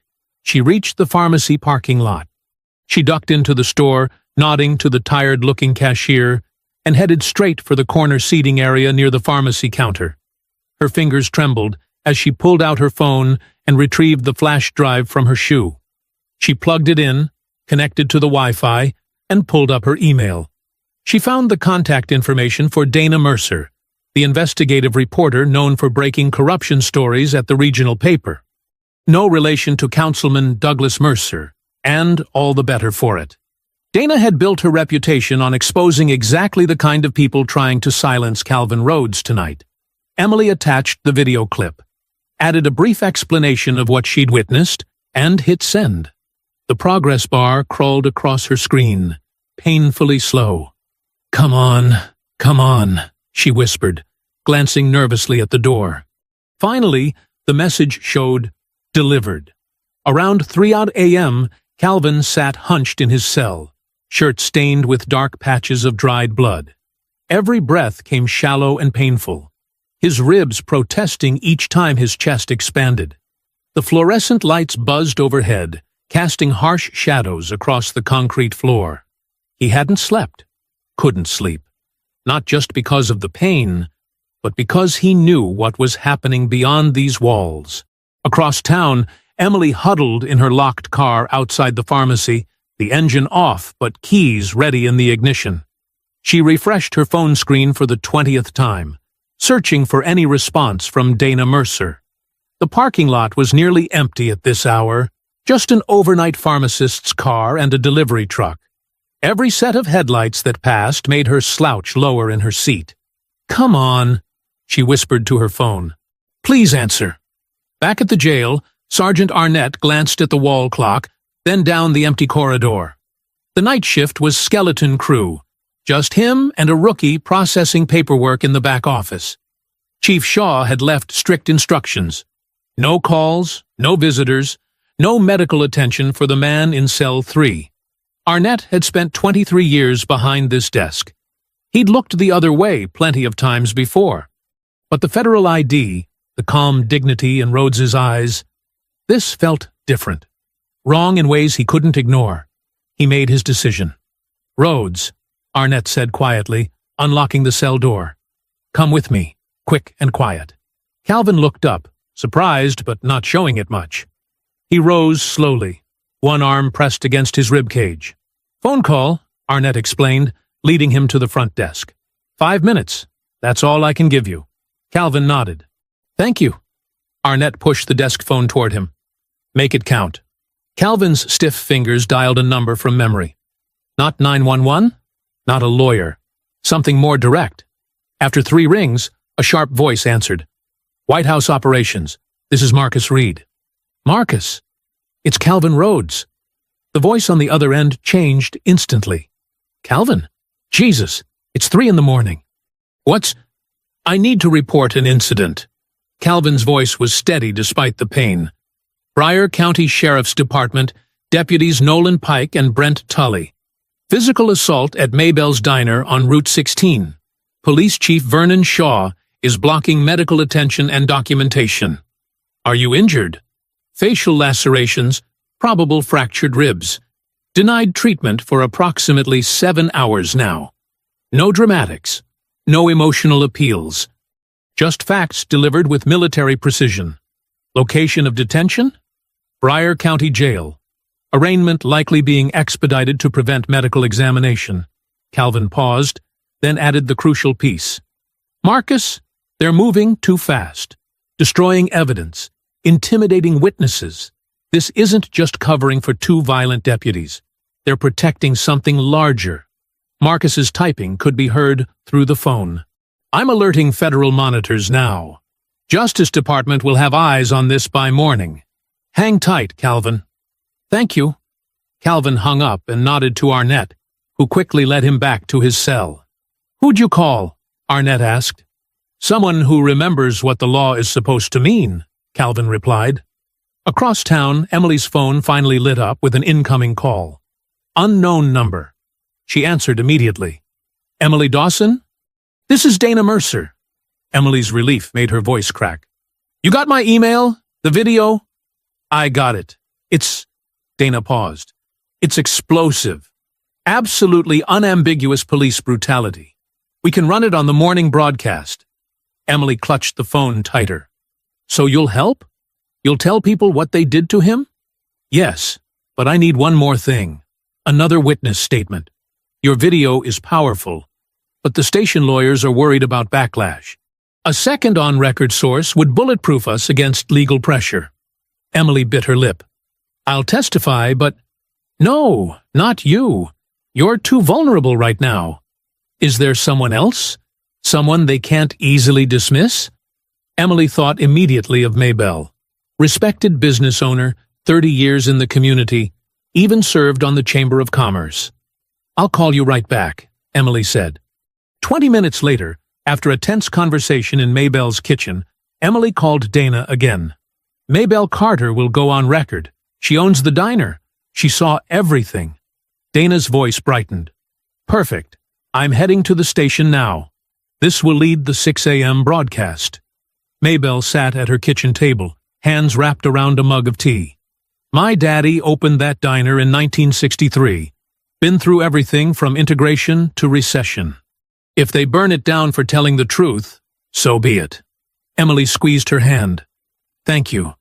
she reached the pharmacy parking lot. She ducked into the store, nodding to the tired-looking cashier, and headed straight for the corner seating area near the pharmacy counter. Her fingers trembled as she pulled out her phone and retrieved the flash drive from her shoe. She plugged it in, connected to the Wi-Fi, and pulled up her email. She found the contact information for Dana Mercer, the investigative reporter known for breaking corruption stories at the regional paper. No relation to Councilman Douglas Mercer, and all the better for it. Dana had built her reputation on exposing exactly the kind of people trying to silence Calvin Rhodes tonight. Emily attached the video clip, added a brief explanation of what she'd witnessed, and hit send. The progress bar crawled across her screen, painfully slow. Come on," she whispered, glancing nervously at the door. Finally, the message showed, "Delivered." Around 3 a.m., Calvin sat hunched in his cell, shirt stained with dark patches of dried blood. Every breath came shallow and painful, his ribs protesting each time his chest expanded. The fluorescent lights buzzed overhead, casting harsh shadows across the concrete floor. He hadn't slept, couldn't sleep, not just because of the pain, but because he knew what was happening beyond these walls. Across town, Emily huddled in her locked car outside the pharmacy, the engine off but keys ready in the ignition. She refreshed her phone screen for the 20th time, searching for any response from Dana Mercer. The parking lot was nearly empty at this hour, just an overnight pharmacist's car and a delivery truck. Every set of headlights that passed made her slouch lower in her seat. "Come on," she whispered to her phone. "Please answer." Back at the jail, Sergeant Arnett glanced at the wall clock, then down the empty corridor. The night shift was skeleton crew, just him and a rookie processing paperwork in the back office. Chief Shaw had left strict instructions. No calls, no visitors, no medical attention for the man in cell 3. Arnett had spent 23 years behind this desk. He'd looked the other way plenty of times before. But the federal ID, the calm dignity in Rhodes's eyes, this felt different. Wrong in ways he couldn't ignore. He made his decision. "Rhodes," Arnett said quietly, unlocking the cell door. "Come with me, quick and quiet." Calvin looked up, surprised but not showing it much. He rose slowly, one arm pressed against his ribcage. "Phone call," Arnett explained, leading him to the front desk. "5 minutes. That's all I can give you." Calvin nodded. "Thank you." Arnett pushed the desk phone toward him. "Make it count." Calvin's stiff fingers dialed a number from memory. Not 911? Not a lawyer. Something more direct. After 3 rings, a sharp voice answered. "White House Operations. This is Marcus Reed." "Marcus? It's Calvin Rhodes." The voice on the other end changed instantly. "Calvin? Jesus, it's 3 in the morning. What's... I need to report an incident." Calvin's voice was steady despite the pain. "Broward County Sheriff's Department, Deputies Nolan Pike and Brent Tully. Physical assault at Maybell's Diner on Route 16. Police Chief Vernon Shaw is blocking medical attention and documentation. Are you injured? Facial lacerations, probable fractured ribs. Denied treatment for approximately 7 hours now. No dramatics. No emotional appeals. Just facts delivered with military precision. Location of detention? Broward County Jail. Arraignment likely being expedited to prevent medical examination." Calvin paused, then added the crucial piece. "Marcus, they're moving too fast. Destroying evidence. Intimidating witnesses. This isn't just covering for 2 violent deputies. They're protecting something larger." Marcus's typing could be heard through the phone. "I'm alerting federal monitors now. Justice Department will have eyes on this by morning. Hang tight, Calvin." "Thank you." Calvin hung up and nodded to Arnett, who quickly led him back to his cell. "Who'd you call?" Arnett asked. "Someone who remembers what the law is supposed to mean," Calvin replied. Across town, Emily's phone finally lit up with an incoming call. Unknown number. She answered immediately. "Emily Dawson? This is Dana Mercer." Emily's relief made her voice crack. "You got my email? The video?" "I got it. It's..." Dana paused. "It's explosive. Absolutely unambiguous police brutality. We can run it on the morning broadcast." Emily clutched the phone tighter. "So you'll help? You'll tell people what they did to him?" "Yes, but I need one more thing. Another witness statement. Your video is powerful, but the station lawyers are worried about backlash. A second on-record source would bulletproof us against legal pressure." Emily bit her lip. "I'll testify, but..." "No, not you. You're too vulnerable right now. Is there someone else? Someone they can't easily dismiss?" Emily thought immediately of Maybell. Respected business owner, 30 years in the community, even served on the Chamber of Commerce. "I'll call you right back," Emily said. 20 minutes later, after a tense conversation in Maybell's kitchen, Emily called Dana again. "Maybell Carter will go on record. She owns the diner. She saw everything." Dana's voice brightened. "Perfect. I'm heading to the station now. This will lead the 6 a.m. broadcast." Maybell sat at her kitchen table, hands wrapped around a mug of tea. "My daddy opened that diner in 1963. Been through everything from integration to recession. If they burn it down for telling the truth, so be it." Emily squeezed her hand. "Thank you."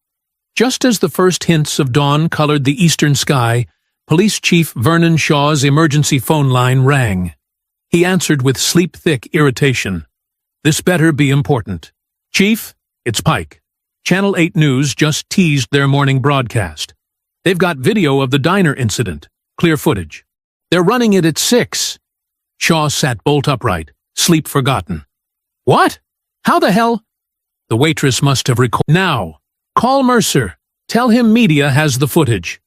Just as the first hints of dawn colored the eastern sky, Police Chief Vernon Shaw's emergency phone line rang. He answered with sleep-thick irritation. "This better be important." "Chief, it's Pike. Channel 8 News just teased their morning broadcast. They've got video of the diner incident, clear footage. They're running it at 6. Shaw sat bolt upright, sleep forgotten. "What? How the hell?" The waitress must have recorded. "Now, call Mercer. Tell him media has the footage."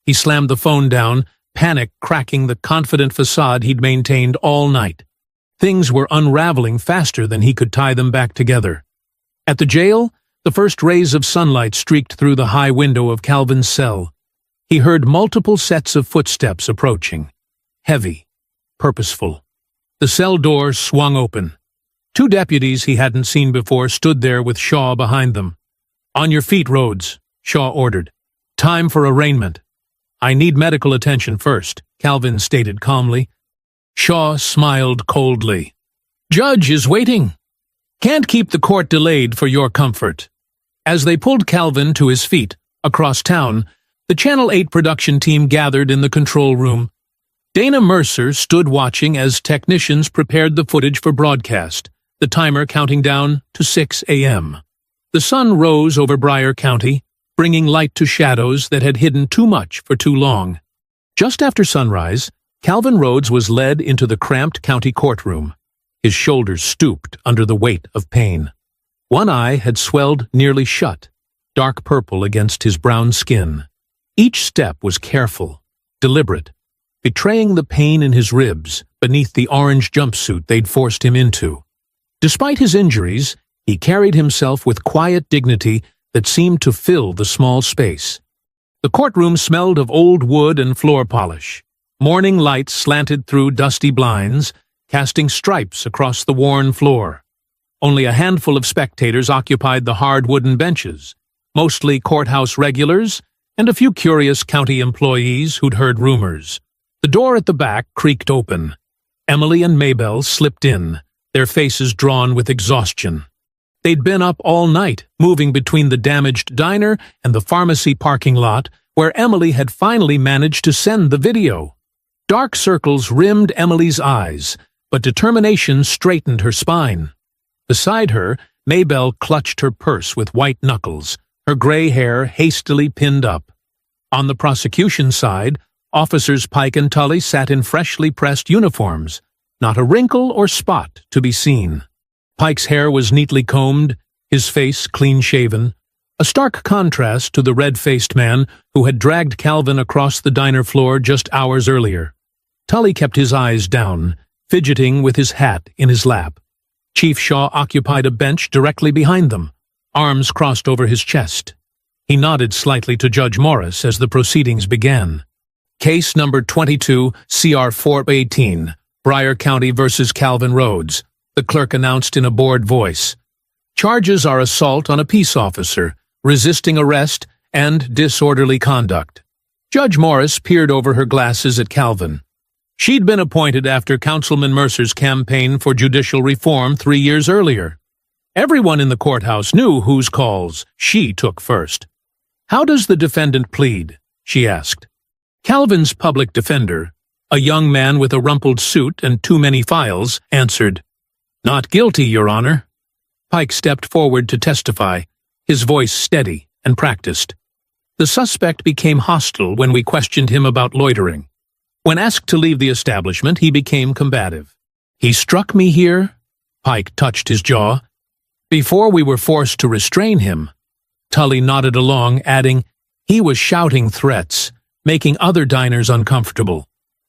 He slammed the phone down, panic cracking the confident facade he'd maintained all night. Things were unraveling faster than he could tie them back together. At the jail, the first rays of sunlight streaked through the high window of Calvin's cell. He heard multiple sets of footsteps approaching. Heavy, purposeful. The cell door swung open. 2 deputies he hadn't seen before stood there with Shaw behind them. "On your feet, Rhodes," Shaw ordered. "Time for arraignment." "I need medical attention first," Calvin stated calmly. Shaw smiled coldly. "Judge is waiting. Can't keep the court delayed for your comfort." As they pulled Calvin to his feet, across town, The Channel 8 production team gathered in the control room. Dana Mercer stood watching as technicians prepared the footage for broadcast, the timer counting down to 6 a.m. The sun rose over Bryan County, bringing light to shadows that had hidden too much for too long. Just after sunrise, Calvin Rhodes was led into the cramped county courtroom. His shoulders stooped under the weight of pain. One eye had swelled nearly shut, dark purple against his brown skin. Each step was careful, deliberate, betraying the pain in his ribs beneath the orange jumpsuit they'd forced him into. Despite his injuries, he carried himself with quiet dignity that seemed to fill the small space. The courtroom smelled of old wood and floor polish. Morning lights slanted through dusty blinds, casting stripes across the worn floor. Only a handful of spectators occupied the hard wooden benches, mostly courthouse regulars and a few curious county employees who'd heard rumors. The door at the back creaked open. Emily and Maybelle slipped in, their faces drawn with exhaustion. They'd been up all night, moving between the damaged diner and the pharmacy parking lot, where Emily had finally managed to send the video. Dark circles rimmed Emily's eyes, but determination straightened her spine. Beside her, Maybelle clutched her purse with white knuckles, her gray hair hastily pinned up. On the prosecution side, Officers Pike and Tully sat in freshly pressed uniforms, not a wrinkle or spot to be seen. Pike's hair was neatly combed, his face clean-shaven, a stark contrast to the red-faced man who had dragged Calvin across the diner floor just hours earlier. Tully kept his eyes down, fidgeting with his hat in his lap. Chief Shaw occupied a bench directly behind them, arms crossed over his chest. He nodded slightly to Judge Morris as the proceedings began. Case number 22, CR 418, Bryan County versus Calvin Rhodes, the clerk announced in a bored voice. Charges are assault on a peace officer, resisting arrest, and disorderly conduct. Judge Morris peered over her glasses at Calvin. She'd been appointed after Councilman Mercer's campaign for judicial reform 3 years earlier. Everyone in the courthouse knew whose calls she took first. "How does the defendant plead?" she asked. Calvin's public defender, a young man with a rumpled suit and too many files, answered, "Not guilty, Your Honor." Pike stepped forward to testify, his voice steady and practiced. The suspect became hostile when we questioned him about loitering. When asked to leave the establishment, he became combative. "He struck me here," Pike touched his jaw, "before we were forced to restrain him." Tully nodded along, adding, "He was shouting threats, making other diners uncomfortable.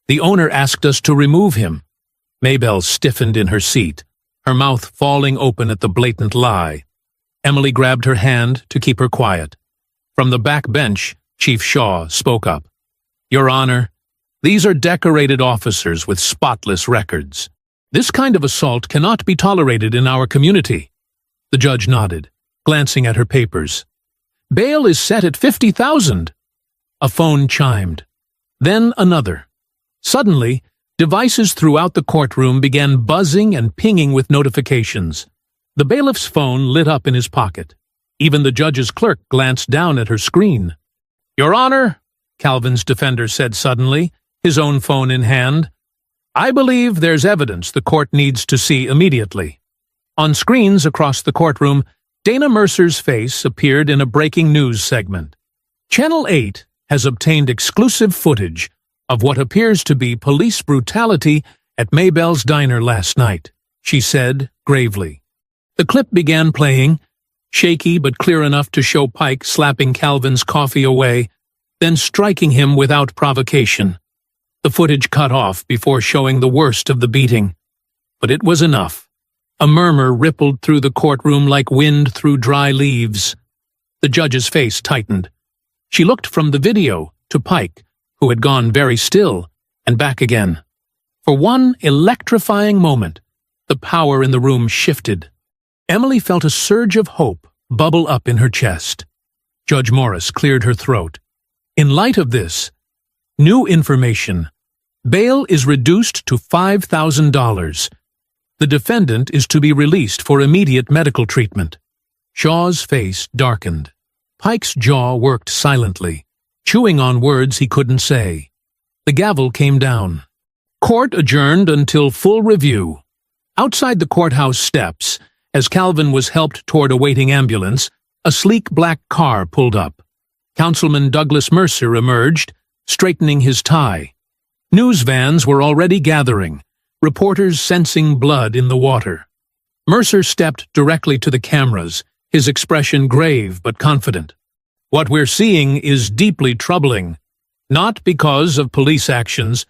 The owner asked us to remove him." Maybelle stiffened in her seat, her mouth falling open at the blatant lie. Emily grabbed her hand to keep her quiet. From the back bench, Chief Shaw spoke up. "Your Honor, these are decorated officers with spotless records. This kind of assault cannot be tolerated in our community." The judge nodded, glancing at her papers. "Bail is set at $50,000. A phone chimed. Then another. Suddenly, devices throughout the courtroom began buzzing and pinging with notifications. The bailiff's phone lit up in his pocket. Even the judge's clerk glanced down at her screen. "Your Honor," Calvin's defender said suddenly, his own phone in hand, "I believe there's evidence the court needs to see immediately." On screens across the courtroom, Dana Mercer's face appeared in a breaking news segment. Channel 8 has obtained exclusive footage of what appears to be police brutality at Maybelle's diner last night, she said gravely. The clip began playing, shaky but clear enough to show Pike slapping Calvin's coffee away, then striking him without provocation. The footage cut off before showing the worst of the beating. But it was enough. A murmur rippled through the courtroom like wind through dry leaves. The judge's face tightened. She looked from the video to Pike, who had gone very still, and back again. For one electrifying moment, the power in the room shifted. Emily felt a surge of hope bubble up in her chest. Judge Morris cleared her throat. In light of this, new information. Bail is reduced to $5,000. The defendant is to be released for immediate medical treatment. Shaw's face darkened. Pike's jaw worked silently. chewing on words he couldn't say. The gavel came down. Court adjourned until full review. Outside the courthouse steps, as Calvin was helped toward a waiting ambulance, a sleek black car pulled up. Councilman Douglas Mercer emerged, straightening his tie. News vans were already gathering, reporters sensing blood in the water. Mercer stepped directly to the cameras, his expression grave but confident. "What we're seeing is deeply troubling, not because of police actions,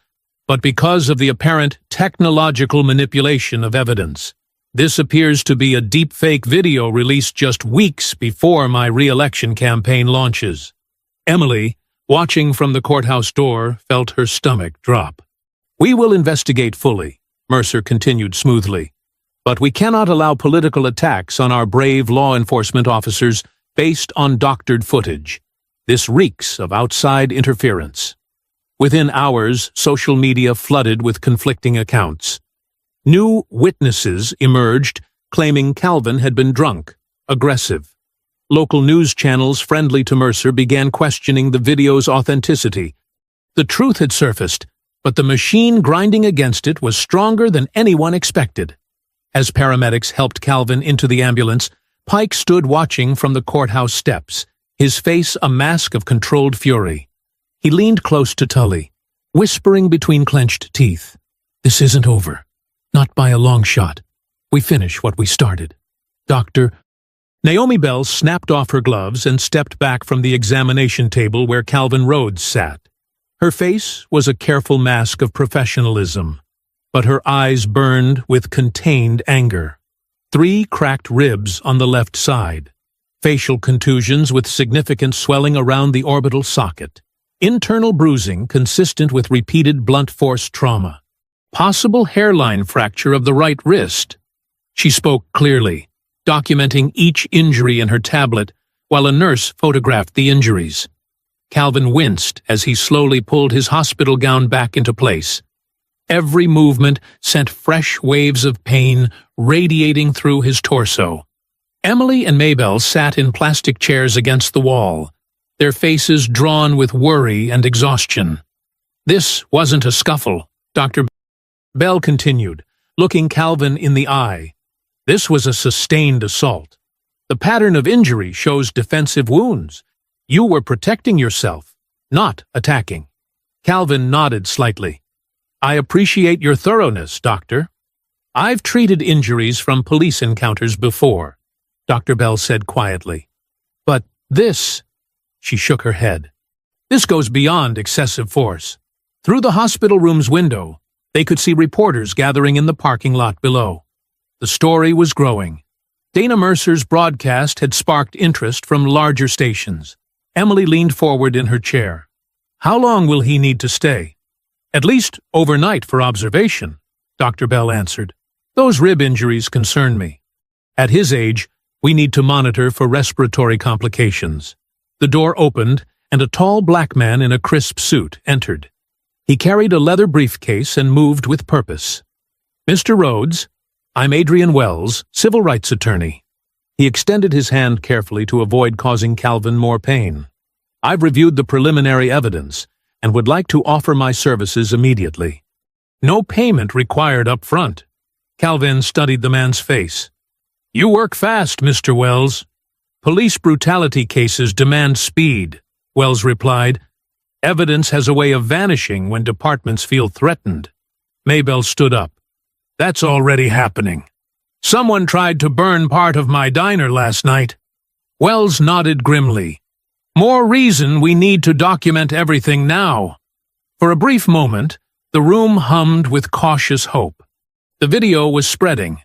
but because of the apparent technological manipulation of evidence. This appears to be a deepfake video released just weeks before my re-election campaign launches." Emily, watching from the courthouse door, felt her stomach drop. "We will investigate fully," Mercer continued smoothly, "but we cannot allow political attacks on our brave law enforcement officers based on doctored footage. This reeks of outside interference." Within hours, social media flooded with conflicting accounts. New witnesses emerged, claiming Calvin had been drunk, aggressive. Local news channels friendly to Mercer began questioning the video's authenticity. The truth had surfaced, but the machine grinding against it was stronger than anyone expected. As paramedics helped Calvin into the ambulance, Pike stood watching from the courthouse steps, his face a mask of controlled fury. He leaned close to Tully, whispering between clenched teeth, "This isn't over. Not by a long shot. We finish what we started. Dr." Naomi Bell snapped off her gloves and stepped back from the examination table where Calvin Rhodes sat. Her face was a careful mask of professionalism, but her eyes burned with contained anger. 3 cracked ribs on the left side. Facial contusions with significant swelling around the orbital socket. Internal bruising consistent with repeated blunt force trauma. Possible hairline fracture of the right wrist. She spoke clearly, documenting each injury in her tablet while a nurse photographed the injuries. Calvin winced as he slowly pulled his hospital gown back into place. Every movement sent fresh waves of pain radiating through his torso. Emily and Maybelle sat in plastic chairs against the wall, their faces drawn with worry and exhaustion. "This wasn't a scuffle," Dr. Bell continued, looking Calvin in the eye. "This was a sustained assault. The pattern of injury shows defensive wounds. You were protecting yourself, not attacking." Calvin nodded slightly. "I appreciate your thoroughness, Doctor. I've treated injuries from police encounters before," Dr. Bell said quietly. "But this," she shook her head, "this goes beyond excessive force." Through the hospital room's window, they could see reporters gathering in the parking lot below. The story was growing. Dana Mercer's broadcast had sparked interest from larger stations. Emily leaned forward in her chair. "How long will he need to stay?" "At least overnight for observation," Dr. Bell answered. "Those rib injuries concern me. At his age, we need to monitor for respiratory complications." The door opened, and a tall black man in a crisp suit entered. He carried a leather briefcase and moved with purpose. "Mr. Rhodes, I'm Adrian Wells, civil rights attorney." He extended his hand carefully to avoid causing Calvin more pain. "I've reviewed the preliminary evidence and would like to offer my services immediately." "No payment required up front." Calvin studied the man's face. "You work fast, Mr. Wells." "Police brutality cases demand speed," Wells replied. "Evidence has a way of vanishing when departments feel threatened." Maybelle stood up. "That's already happening. Someone tried to burn part of my diner last night." Wells nodded grimly. "More reason we need to document everything now." For a brief moment, the room hummed with cautious hope. The video was spreading.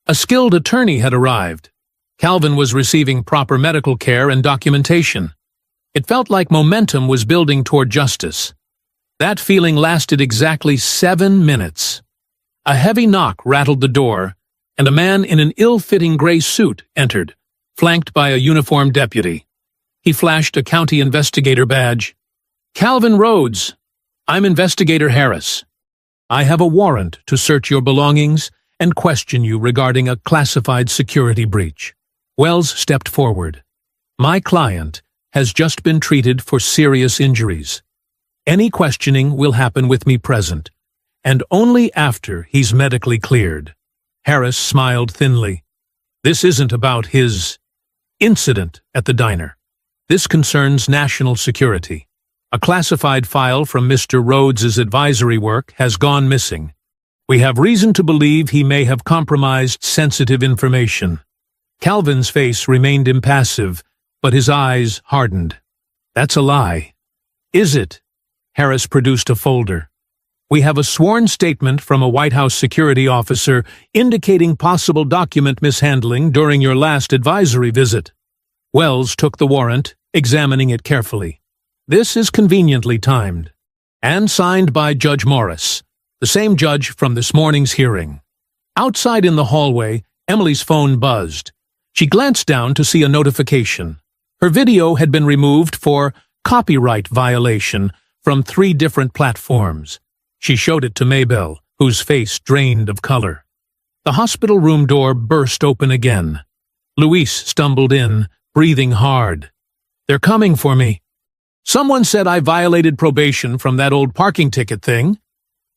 A skilled attorney had arrived. Calvin was receiving proper medical care and documentation. It felt like momentum was building toward justice. That feeling lasted exactly 7 minutes. A heavy knock rattled the door, and a man in an ill-fitting gray suit entered, flanked by a uniformed deputy. He flashed a county investigator badge. "Calvin Rhodes, I'm Investigator Harris. I have a warrant to search your belongings and question you regarding a classified security breach." Wells stepped forward. "My client, has just been treated for serious injuries. Any questioning will happen with me present, and only after he's medically cleared." Harris smiled thinly. "This isn't about his incident at the diner. This concerns national security. A classified file from Mr. Rhodes's advisory work has gone missing. We have reason to believe he may have compromised sensitive information." Calvin's face remained impassive, but his eyes hardened. "That's a lie." "Is it?" Harris produced a folder. "We have a sworn statement from a White House security officer indicating possible document mishandling during your last advisory visit." Wells took the warrant, examining it carefully. "This is conveniently timed, and signed by Judge Morris, the same judge from this morning's hearing." Outside in the hallway, Emily's phone buzzed. She glanced down to see a notification. Her video had been removed for copyright violation from 3 different platforms. She showed it to Maybelle, whose face drained of color. The hospital room door burst open again. Luis stumbled in, breathing hard. "They're coming for me. Someone said I violated probation from that old parking ticket thing."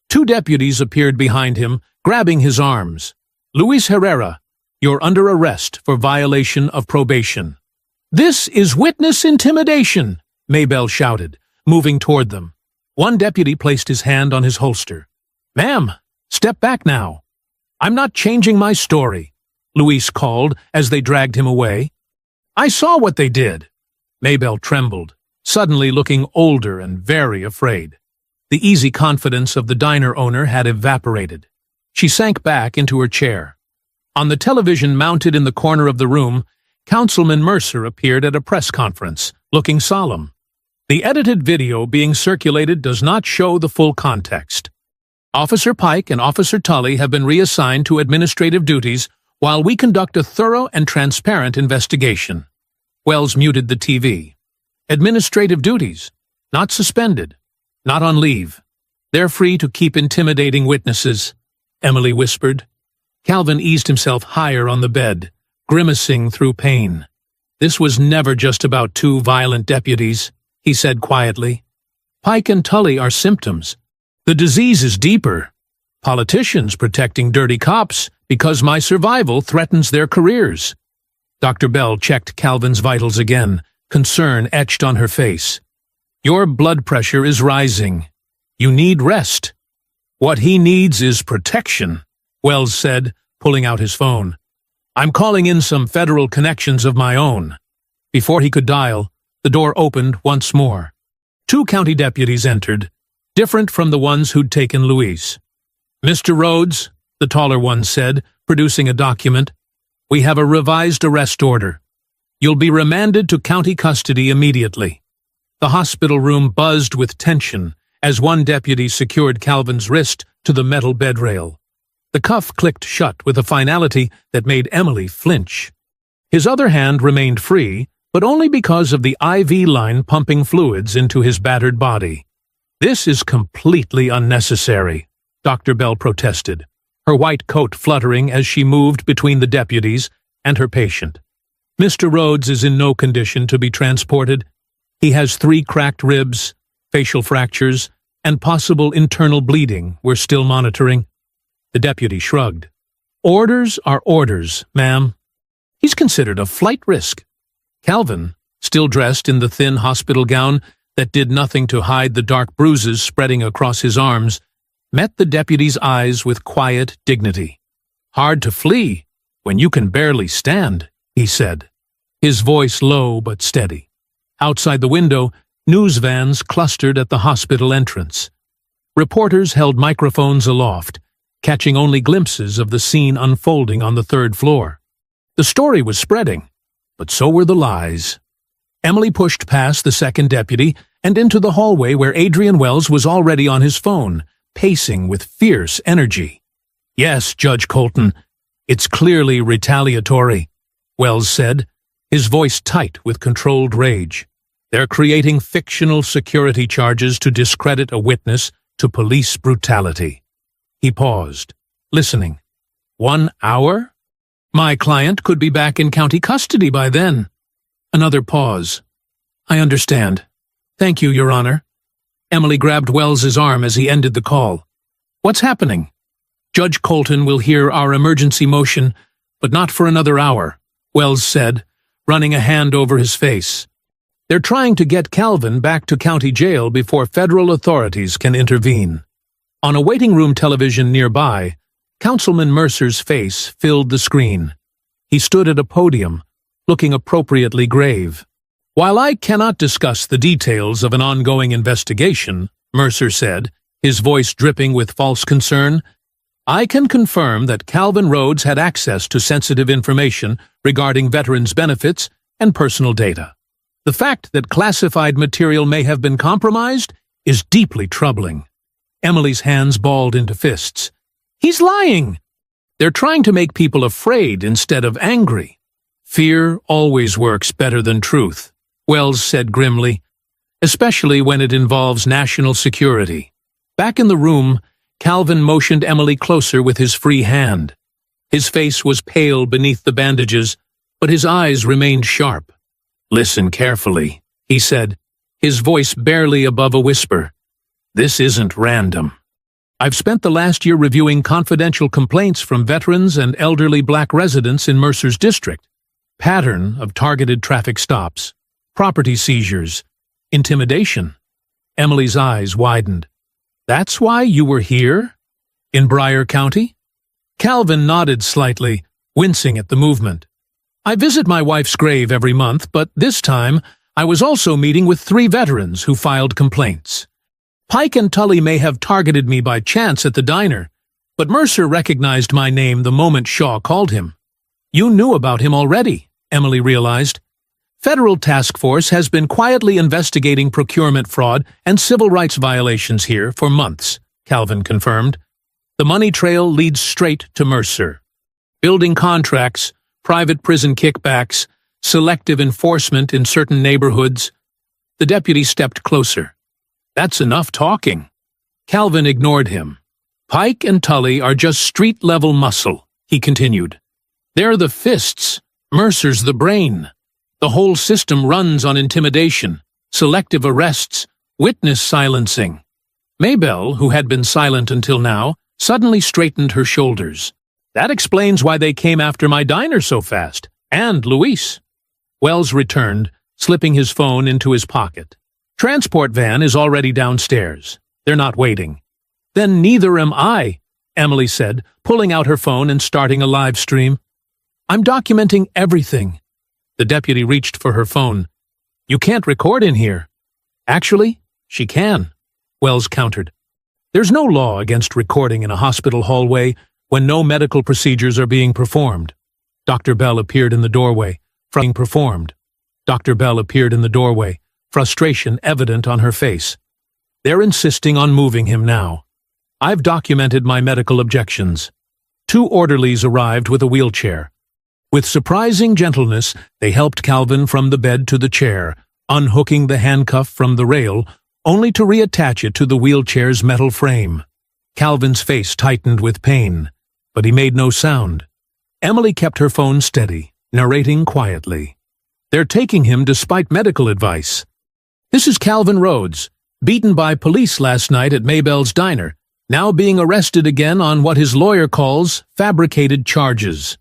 2 deputies appeared behind him, grabbing his arms. "Luis Herrera, you're under arrest for violation of probation." "This is witness intimidation," Maybelle shouted, moving toward them. One deputy placed his hand on his holster. "Ma'am, step back now." "I'm not changing my story," Luis called as they dragged him away. "I saw what they did." Maybelle trembled, suddenly looking older and very afraid. The easy confidence of the diner owner had evaporated. She sank back into her chair. On the television mounted in the corner of the room, Councilman Mercer appeared at a press conference, looking solemn. The edited video being circulated does not show the full context. Officer Pike and Officer Tully have been reassigned to administrative duties while we conduct a thorough and transparent investigation. Wells muted the TV. "Administrative duties, not suspended, not on leave. They're free to keep intimidating witnesses," Emily whispered. Calvin eased himself higher on the bed, grimacing through pain. "This was never just about 2 violent deputies," he said quietly. "Pike and Tully are symptoms. The disease is deeper. Politicians protecting dirty cops because my survival threatens their careers." Dr. Bell checked Calvin's vitals again, concern etched on her face. "Your blood pressure is rising. You need rest." "What he needs is protection," Wells said, pulling out his phone. "I'm calling in some federal connections of my own." Before he could dial, the door opened once more. 2 county deputies entered, different from the ones who'd taken Luis. "Mr. Rhodes," the taller one said, producing a document, "we have a revised arrest order. You'll be remanded to county custody immediately." The hospital room buzzed with tension as one deputy secured Calvin's wrist to the metal bedrail. The cuff clicked shut with a finality that made Emily flinch. His other hand remained free, but only because of the IV line pumping fluids into his battered body. "This is completely unnecessary," Dr. Bell protested, her white coat fluttering as she moved between the deputies and her patient. "Mr. Rhodes is in no condition to be transported. He has 3 cracked ribs, facial fractures, and possible internal bleeding we're still monitoring." The deputy shrugged. "Orders are orders, ma'am. He's considered a flight risk." Calvin, still dressed in the thin hospital gown that did nothing to hide the dark bruises spreading across his arms, met the deputy's eyes with quiet dignity. "Hard to flee when you can barely stand," he said, his voice low but steady. Outside the window, news vans clustered at the hospital entrance. Reporters held microphones aloft, catching only glimpses of the scene unfolding on the 3rd floor. The story was spreading, but so were the lies. Emily pushed past the 2nd deputy and into the hallway where Adrian Wells was already on his phone, pacing with fierce energy. "Yes, Judge Colton, it's clearly retaliatory," Wells said, his voice tight with controlled rage. "They're creating fictional security charges to discredit a witness to police brutality." He paused, listening. 1 hour? My client could be back in county custody by then. Another pause. I understand. Thank you, Your Honor. Emily grabbed Wells's arm as he ended the call. What's happening? Judge Colton will hear our emergency motion, but not for another hour, Wells said, running a hand over his face. They're trying to get Calvin back to county jail before federal authorities can intervene. On a waiting room television nearby, Councilman Mercer's face filled the screen. He stood at a podium, looking appropriately grave. While I cannot discuss the details of an ongoing investigation, Mercer said, his voice dripping with false concern, I can confirm that Calvin Rhodes had access to sensitive information regarding veterans' benefits and personal data. The fact that classified material may have been compromised is deeply troubling. Emily's hands balled into fists. He's lying! They're trying to make people afraid instead of angry. Fear always works better than truth, Wells said grimly, especially when it involves national security. Back in the room, Calvin motioned Emily closer with his free hand. His face was pale beneath the bandages, but his eyes remained sharp. Listen carefully, he said, his voice barely above a whisper. This isn't random. I've spent the last year reviewing confidential complaints from veterans and elderly black residents in Mercer's district. Pattern of targeted traffic stops, property seizures, intimidation. Emily's eyes widened. That's why you were here? In Bryan County? Calvin nodded slightly, wincing at the movement. I visit my wife's grave every month, but this time I was also meeting with 3 veterans who filed complaints. Pike and Tully may have targeted me by chance at the diner, but Mercer recognized my name the moment Shaw called him. You knew about him already, Emily realized. Federal task force has been quietly investigating procurement fraud and civil rights violations here for months, Calvin confirmed. The money trail leads straight to Mercer. Building contracts, private prison kickbacks, selective enforcement in certain neighborhoods. The deputy stepped closer. That's enough talking. Calvin ignored him. Pike and Tully are just street-level muscle, he continued. They're the fists. Mercer's the brain. The whole system runs on intimidation, selective arrests, witness silencing. Maybelle, who had been silent until now, suddenly straightened her shoulders. That explains why they came after my diner so fast. And Luis. Wells returned, slipping his phone into his pocket. Transport van is already downstairs. They're not waiting. Then neither am I, Emily said, pulling out her phone and starting a live stream. I'm documenting everything. The deputy reached for her phone. You can't record in here. Actually, she can, Wells countered. There's no law against recording in a hospital hallway when no medical procedures are being performed. Dr. Bell appeared in the doorway, frustration evident on her face. They're insisting on moving him now. I've documented my medical objections. 2 orderlies arrived with a wheelchair. With surprising gentleness, they helped Calvin from the bed to the chair, unhooking the handcuff from the rail, only to reattach it to the wheelchair's metal frame. Calvin's face tightened with pain, but he made no sound. Emily kept her phone steady, narrating quietly. They're taking him despite medical advice. This is Calvin Rhodes, beaten by police last night at Maybelle's diner, now being arrested again on what his lawyer calls fabricated charges.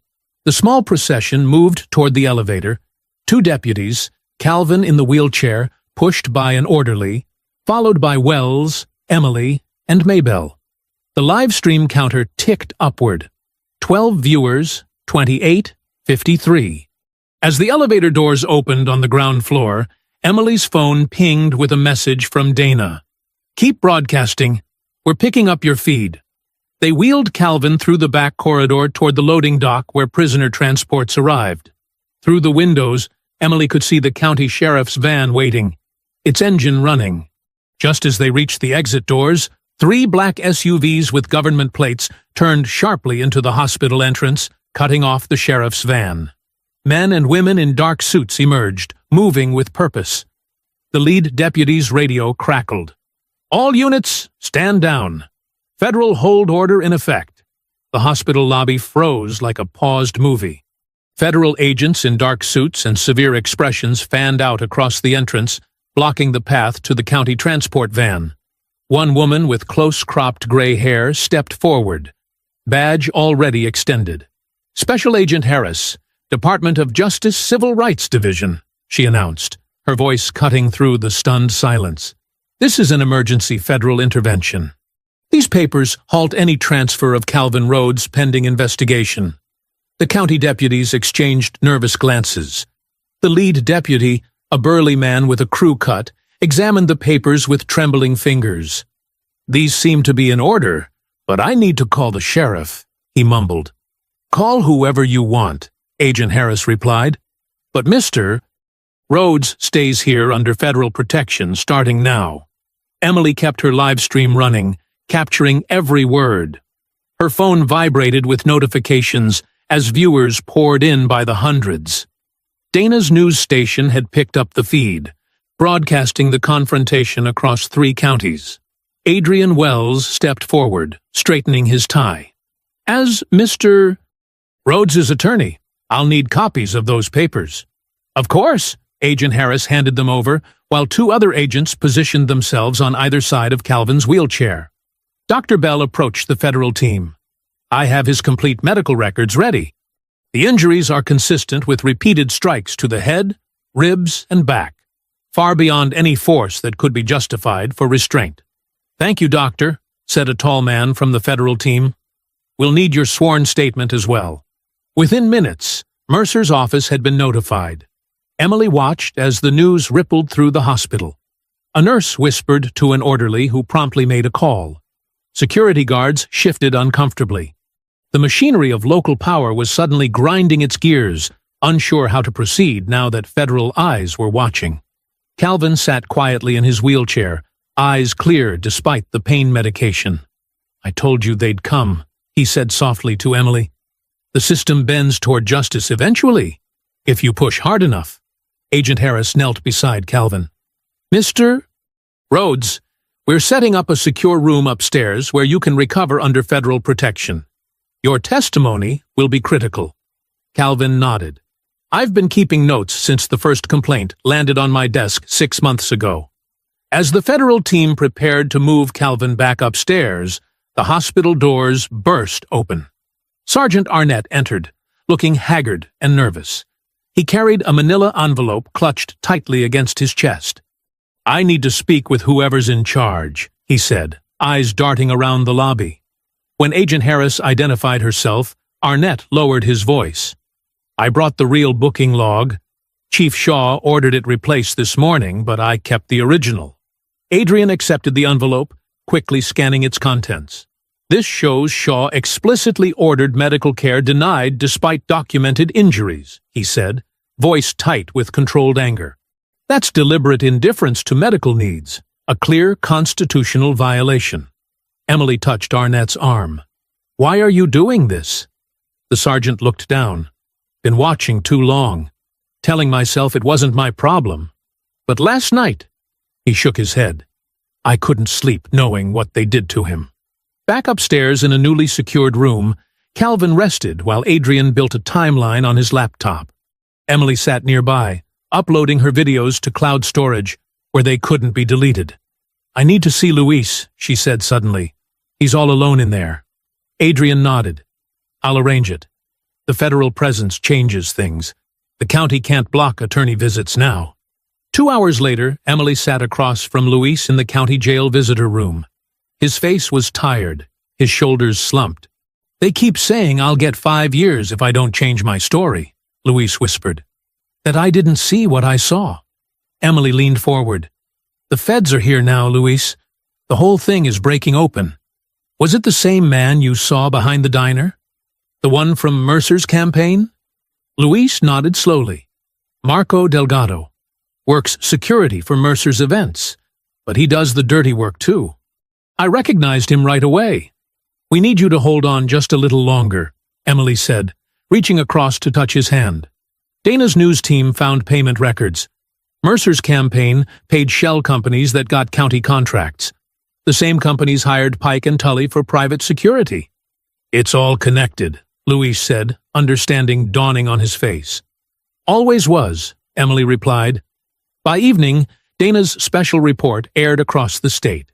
The small procession moved toward the elevator. 2 deputies, Calvin in the wheelchair, pushed by an orderly, followed by Wells, Emily, and Maybelle. The live stream counter ticked upward. 12 viewers, 28, 53. As the elevator doors opened on the ground floor, Emily's phone pinged with a message from Dana. Keep broadcasting. We're picking up your feed. They wheeled Calvin through the back corridor toward the loading dock where prisoner transports arrived. Through the windows, Emily could see the county sheriff's van waiting, its engine running. Just as they reached the exit doors, 3 black SUVs with government plates turned sharply into the hospital entrance, cutting off the sheriff's van. Men and women in dark suits emerged, moving with purpose. The lead deputy's radio crackled. All units, stand down. Federal hold order in effect. The hospital lobby froze like a paused movie. Federal agents in dark suits and severe expressions fanned out across the entrance, blocking the path to the county transport van. One woman with close-cropped gray hair stepped forward, badge already extended. "Special Agent Harris, Department of Justice Civil Rights Division," she announced, her voice cutting through the stunned silence. "This is an emergency federal intervention. These papers halt any transfer of Calvin Rhodes pending investigation." The county deputies exchanged nervous glances. The lead deputy, a burly man with a crew cut, examined the papers with trembling fingers. "These seem to be in order, but I need to call the sheriff," he mumbled. "Call whoever you want," Agent Harris replied. "But Mr. Rhodes stays here under federal protection starting now." Emily kept her live stream running, capturing every word. Her phone vibrated with notifications as viewers poured in by the hundreds. Dana's news station had picked up the feed, broadcasting the confrontation across 3 counties. Adrian Wells stepped forward, straightening his tie. "As Mr. Rhodes's attorney, I'll need copies of those papers." "Of course," Agent Harris handed them over, while 2 other agents positioned themselves on either side of Calvin's wheelchair. Dr. Bell approached the federal team. "I have his complete medical records ready. The injuries are consistent with repeated strikes to the head, ribs, and back, far beyond any force that could be justified for restraint." "Thank you, doctor," said a tall man from the federal team. "We'll need your sworn statement as well." Within minutes, Mercer's office had been notified. Emily watched as the news rippled through the hospital. A nurse whispered to an orderly who promptly made a call. Security guards shifted uncomfortably. The machinery of local power was suddenly grinding its gears, unsure how to proceed now that federal eyes were watching. Calvin sat quietly in his wheelchair, eyes clear despite the pain medication. "I told you they'd come," he said softly to Emily. "The system bends toward justice eventually, if you push hard enough." Agent Harris knelt beside Calvin. "Mr. Rhodes, we're setting up a secure room upstairs where you can recover under federal protection. Your testimony will be critical." Calvin nodded. "I've been keeping notes since the first complaint landed on my desk 6 months ago." As the federal team prepared to move Calvin back upstairs, the hospital doors burst open. Sergeant Arnett entered, looking haggard and nervous. He carried a manila envelope clutched tightly against his chest. "I need to speak with whoever's in charge," he said, eyes darting around the lobby. When Agent Harris identified herself, Arnett lowered his voice. "I brought the real booking log. Chief Shaw ordered it replaced this morning, but I kept the original." Adrian accepted the envelope, quickly scanning its contents. "This shows Shaw explicitly ordered medical care denied despite documented injuries," he said, voice tight with controlled anger. "That's deliberate indifference to medical needs, a clear constitutional violation." Emily touched Arnett's arm. "Why are you doing this?" The sergeant looked down. "Been watching too long, telling myself it wasn't my problem. But last night," he shook his head, "I couldn't sleep knowing what they did to him." Back upstairs in a newly secured room, Calvin rested while Adrian built a timeline on his laptop. Emily sat nearby, uploading her videos to cloud storage, where they couldn't be deleted. "I need to see Luis," she said suddenly. "He's all alone in there." Adrian nodded. "I'll arrange it. The federal presence changes things. The county can't block attorney visits now." 2 hours later, Emily sat across from Luis in the county jail visitor room. His face was tired, his shoulders slumped. "They keep saying I'll get 5 years if I don't change my story," Luis whispered. "That I didn't see what I saw." Emily leaned forward. "The feds are here now, Luis. The whole thing is breaking open. Was it the same man you saw behind the diner? The one from Mercer's campaign?" Luis nodded slowly. "Marco Delgado. Works security for Mercer's events, but he does the dirty work too. I recognized him right away." "We need you to hold on just a little longer," Emily said, reaching across to touch his hand. Dana's news team found payment records. Mercer's campaign paid shell companies that got county contracts. The same companies hired Pike and Tully for private security. "It's all connected," Luis said, understanding dawning on his face. Always was, Emily replied. By evening, Dana's special report aired across the state.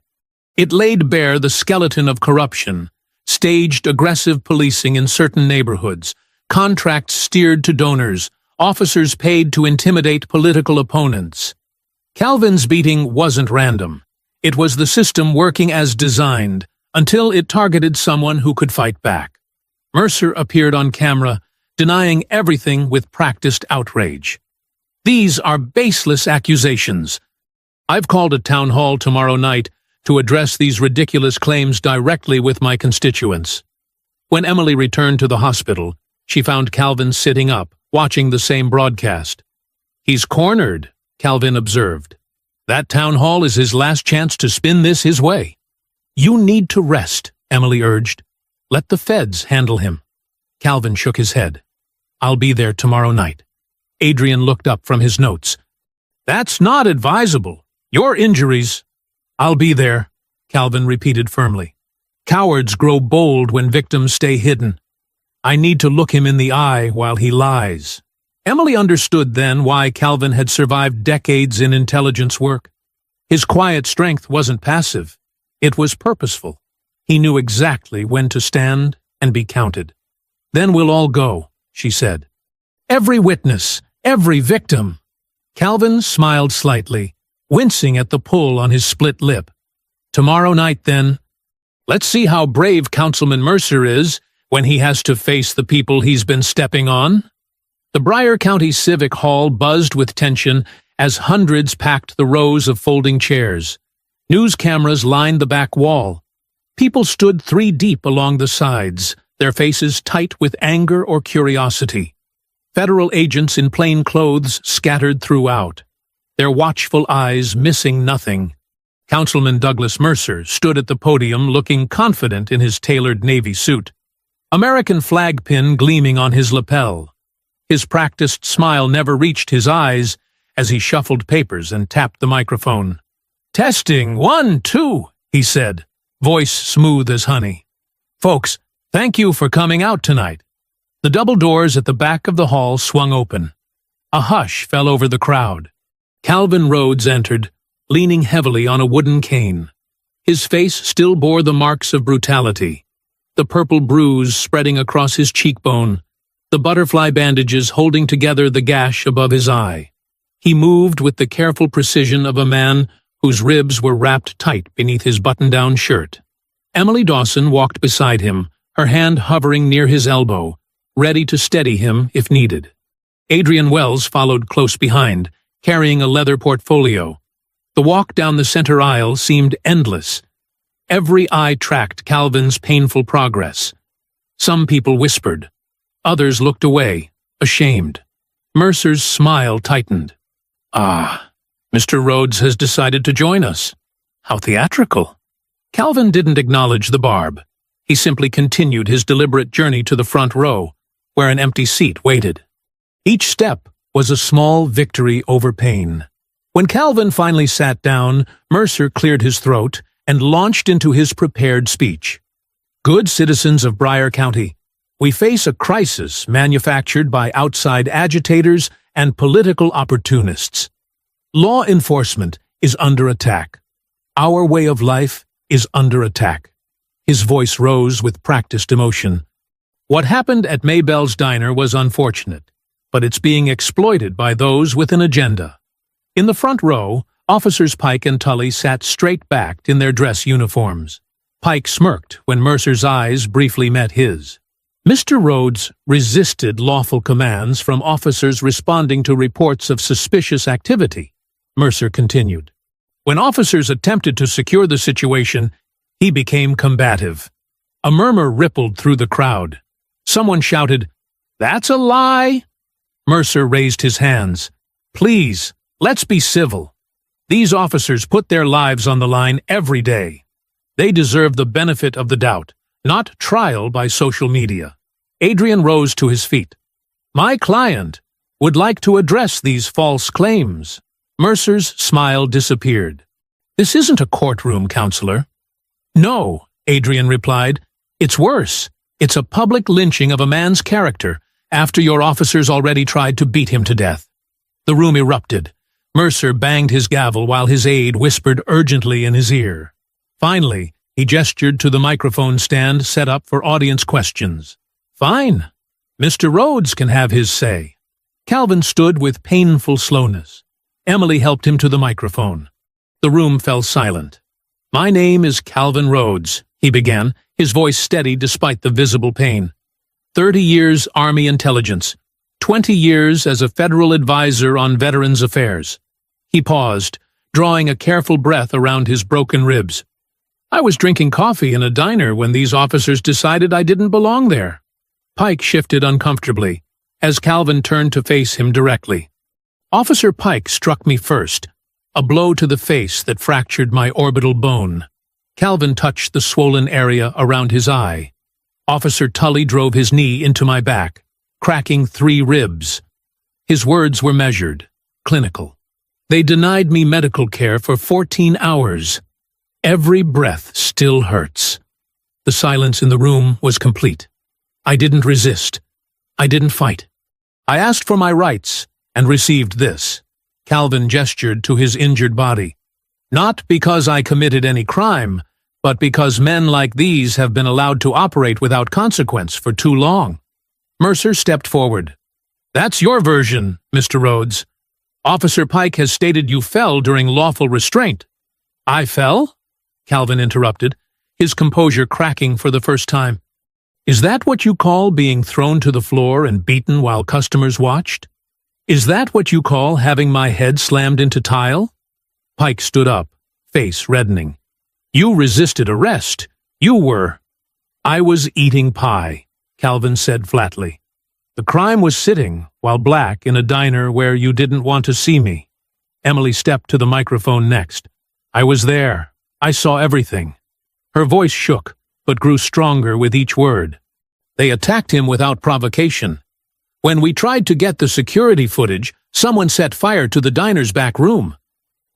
It laid bare the skeleton of corruption, staged aggressive policing in certain neighborhoods, contracts steered to donors, officers paid to intimidate political opponents. Calvin's beating wasn't random. It was the system working as designed, until it targeted someone who could fight back. Mercer appeared on camera, denying everything with practiced outrage. These are baseless accusations. I've called a town hall tomorrow night to address these ridiculous claims directly with my constituents. When Emily returned to the hospital, she found Calvin sitting up, watching the same broadcast. He's cornered, Calvin observed. That town hall is his last chance to spin this his way. You need to rest, Emily urged. Let the feds handle him. Calvin shook his head. I'll be there tomorrow night. Adrian looked up from his notes. That's not advisable. Your injuries. I'll be there, Calvin repeated firmly. Cowards grow bold when victims stay hidden. I need to look him in the eye while he lies. Emily understood then why Calvin had survived decades in intelligence work. His quiet strength wasn't passive. It was purposeful. He knew exactly when to stand and be counted. Then we'll all go, she said. Every witness, every victim. Calvin smiled slightly, wincing at the pull on his split lip. Tomorrow night, then. Let's see how brave Councilman Mercer is when he has to face the people he's been stepping on. The Bryan County Civic Hall buzzed with tension as hundreds packed the rows of folding chairs. News cameras lined the back wall. People stood 3 deep along the sides, their faces tight with anger or curiosity. Federal agents in plain clothes scattered throughout, their watchful eyes missing nothing. Councilman Douglas Mercer stood at the podium looking confident in his tailored navy suit, American flag pin gleaming on his lapel. His practiced smile never reached his eyes as he shuffled papers and tapped the microphone. Testing, 1, 2, he said, voice smooth as honey. Folks, thank you for coming out tonight. The double doors at the back of the hall swung open. A hush fell over the crowd. Calvin Rhodes entered, leaning heavily on a wooden cane. His face still bore the marks of brutality, the purple bruise spreading across his cheekbone, the butterfly bandages holding together the gash above his eye. He moved with the careful precision of a man whose ribs were wrapped tight beneath his button-down shirt. Emily Dawson walked beside him, her hand hovering near his elbow, ready to steady him if needed. Adrian Wells followed close behind, carrying a leather portfolio. The walk down the center aisle seemed endless. Every eye tracked Calvin's painful progress. Some people whispered. Others looked away, ashamed. Mercer's smile tightened. Ah, Mr. Rhodes has decided to join us. How theatrical. Calvin didn't acknowledge the barb. He simply continued his deliberate journey to the front row, where an empty seat waited. Each step was a small victory over pain. When Calvin finally sat down, Mercer cleared his throat and launched into his prepared speech. Good citizens of Bryan County, we face a crisis manufactured by outside agitators and political opportunists. Law enforcement is under attack. Our way of life is under attack. His voice rose with practiced emotion. What happened at Maybell's diner was unfortunate, but it's being exploited by those with an agenda. In the front row, Officers Pike and Tully sat straight-backed in their dress uniforms. Pike smirked when Mercer's eyes briefly met his. Mr. Rhodes resisted lawful commands from officers responding to reports of suspicious activity, Mercer continued. When officers attempted to secure the situation, he became combative. A murmur rippled through the crowd. Someone shouted, "That's a lie!" Mercer raised his hands. "Please, let's be civil. These officers put their lives on the line every day. They deserve the benefit of the doubt, not trial by social media." Adrian rose to his feet. "My client would like to address these false claims." Mercer's smile disappeared. "This isn't a courtroom, counselor." "No," Adrian replied. "It's worse. It's a public lynching of a man's character after your officers already tried to beat him to death." The room erupted. Mercer banged his gavel while his aide whispered urgently in his ear. Finally, he gestured to the microphone stand set up for audience questions. "Fine. Mr. Rhodes can have his say." Calvin stood with painful slowness. Emily helped him to the microphone. The room fell silent. "My name is Calvin Rhodes," he began, his voice steady despite the visible pain. 30 years Army intelligence, 20 years as a federal advisor on Veterans Affairs. He paused, drawing a careful breath around his broken ribs. "I was drinking coffee in a diner when these officers decided I didn't belong there." Pike shifted uncomfortably, as Calvin turned to face him directly. "Officer Pike struck me first, a blow to the face that fractured my orbital bone." Calvin touched the swollen area around his eye. "Officer Tully drove his knee into my back, cracking 3 ribs. His words were measured, clinical. They denied me medical care for 14 hours. Every breath still hurts." The silence in the room was complete. I didn't resist. I didn't fight. I asked for my rights and received this. Calvin gestured to his injured body. "Not because I committed any crime, but because men like these have been allowed to operate without consequence for too long." Mercer stepped forward. "That's your version, Mr. Rhodes. Officer Pike has stated you fell during lawful restraint." "I fell?" Calvin interrupted, his composure cracking for the first time. "Is that what you call being thrown to the floor and beaten while customers watched? Is that what you call having my head slammed into tile?" Pike stood up, face reddening. "You resisted arrest. You were—" "I was eating pie," Calvin said flatly. "The crime was sitting, while black, in a diner where you didn't want to see me." Emily stepped to the microphone next. "I was there. I saw everything." Her voice shook, but grew stronger with each word. "They attacked him without provocation. When we tried to get the security footage, someone set fire to the diner's back room.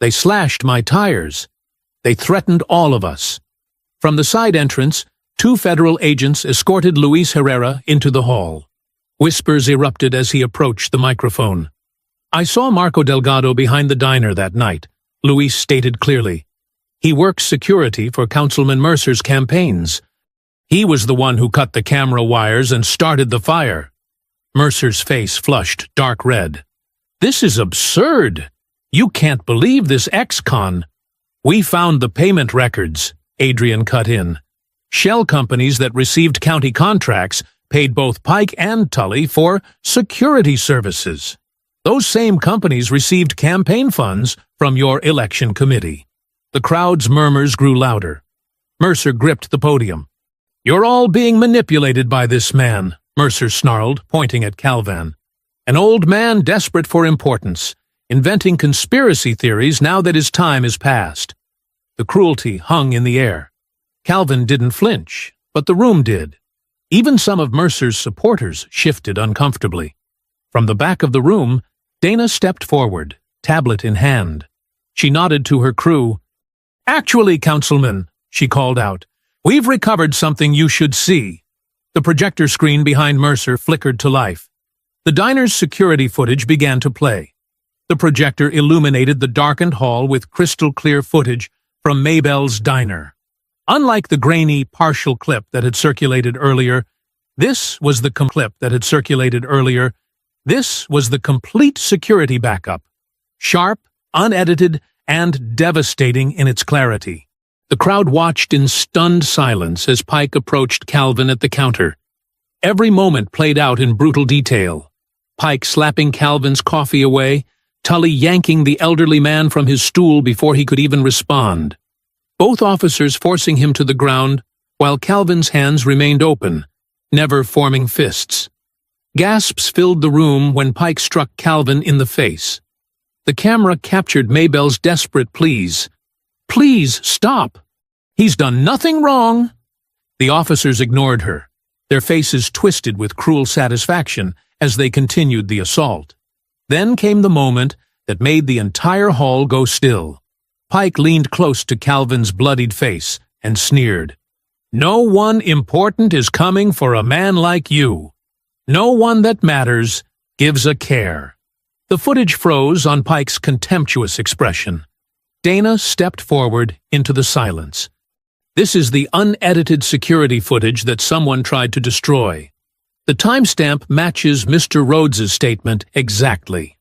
They slashed my tires. They threatened all of us." From the side entrance, 2 federal agents escorted Luis Herrera into the hall. Whispers erupted as he approached the microphone. "I saw Marco Delgado behind the diner that night," Luis stated clearly. "He works security for Councilman Mercer's campaigns. He was the one who cut the camera wires and started the fire." Mercer's face flushed dark red. "This is absurd. You can't believe this ex-con." "We found the payment records," Adrian cut in. "Shell companies that received county contracts paid both Pike and Tully for security services. Those same companies received campaign funds from your election committee." The crowd's murmurs grew louder. Mercer gripped the podium. "You're all being manipulated by this man," Mercer snarled, pointing at Calvin. "An old man desperate for importance, inventing conspiracy theories now that his time is past." The cruelty hung in the air. Calvin didn't flinch, but the room did. Even some of Mercer's supporters shifted uncomfortably. From the back of the room, Dana stepped forward, tablet in hand. She nodded to her crew. "Actually, Councilman," she called out, "we've recovered something you should see." The projector screen behind Mercer flickered to life. The diner's security footage began to play. The projector illuminated the darkened hall with crystal-clear footage from Maybell's diner. Unlike the grainy, partial clip that had circulated earlier, this was the complete security backup. Sharp, unedited, and devastating in its clarity. The crowd watched in stunned silence as Pike approached Calvin at the counter. Every moment played out in brutal detail. Pike slapping Calvin's coffee away, Tully yanking the elderly man from his stool before he could even respond. Both officers forcing him to the ground, while Calvin's hands remained open, never forming fists. Gasps filled the room when Pike struck Calvin in the face. The camera captured Maybell's desperate pleas. "Please, stop! He's done nothing wrong!" The officers ignored her, their faces twisted with cruel satisfaction as they continued the assault. Then came the moment that made the entire hall go still. Pike leaned close to Calvin's bloodied face and sneered. No one important is coming for a man like you. No one that matters gives a care." The footage froze on Pike's contemptuous expression. Dana stepped forward into the silence. "This is the unedited security footage that someone tried to destroy. The timestamp matches Mr. Rhodes's statement exactly."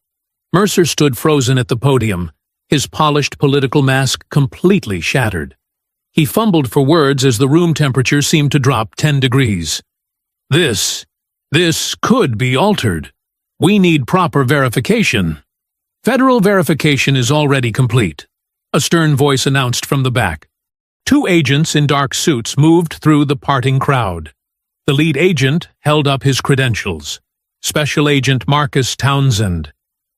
Mercer stood frozen at the podium, his polished political mask completely shattered. He fumbled for words as the room temperature seemed to drop 10 degrees. This could be altered. We need proper verification." "Federal verification is already complete," a stern voice announced from the back. Two agents in dark suits moved through the parting crowd. The lead agent held up his credentials. Special Agent Marcus Townsend,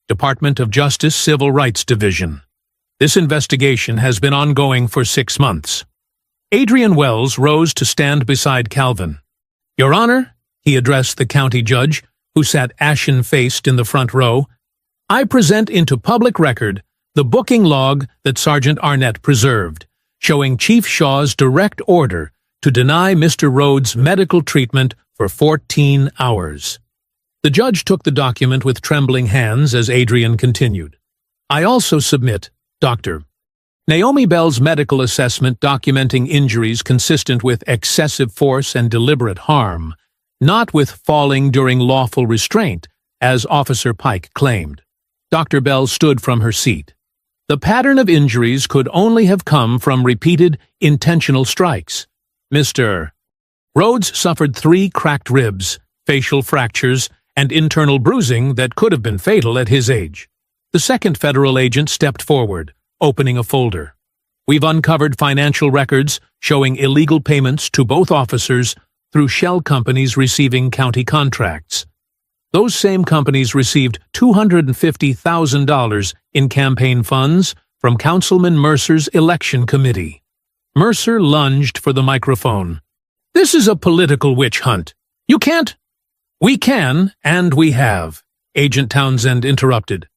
Department of Justice Civil Rights Division. This investigation has been ongoing for 6 months. Adrian Wells rose to stand beside Calvin. "Your Honor," he addressed the county judge, who sat ashen-faced in the front row, "I present into public record the booking log that Sergeant Arnett preserved, showing Chief Shaw's direct order to deny Mr. Rhodes medical treatment for 14 hours. The judge took the document with trembling hands as Adrian continued. "I also submit, Dr. Naomi Bell's medical assessment documenting injuries consistent with excessive force and deliberate harm, not with falling during lawful restraint, as Officer Pike claimed." Dr. Bell stood from her seat. "The pattern of injuries could only have come from repeated, intentional strikes. Mr. Rhodes suffered 3 cracked ribs, facial fractures, and internal bruising that could have been fatal at his age." The second federal agent stepped forward, opening a folder. "We've uncovered financial records showing illegal payments to both officers through shell companies receiving county contracts. Those same companies received $250,000 in campaign funds from Councilman Mercer's election committee." Mercer lunged for the microphone. "This is a political witch hunt. You can't—" "We can, and we have," Agent Townsend interrupted.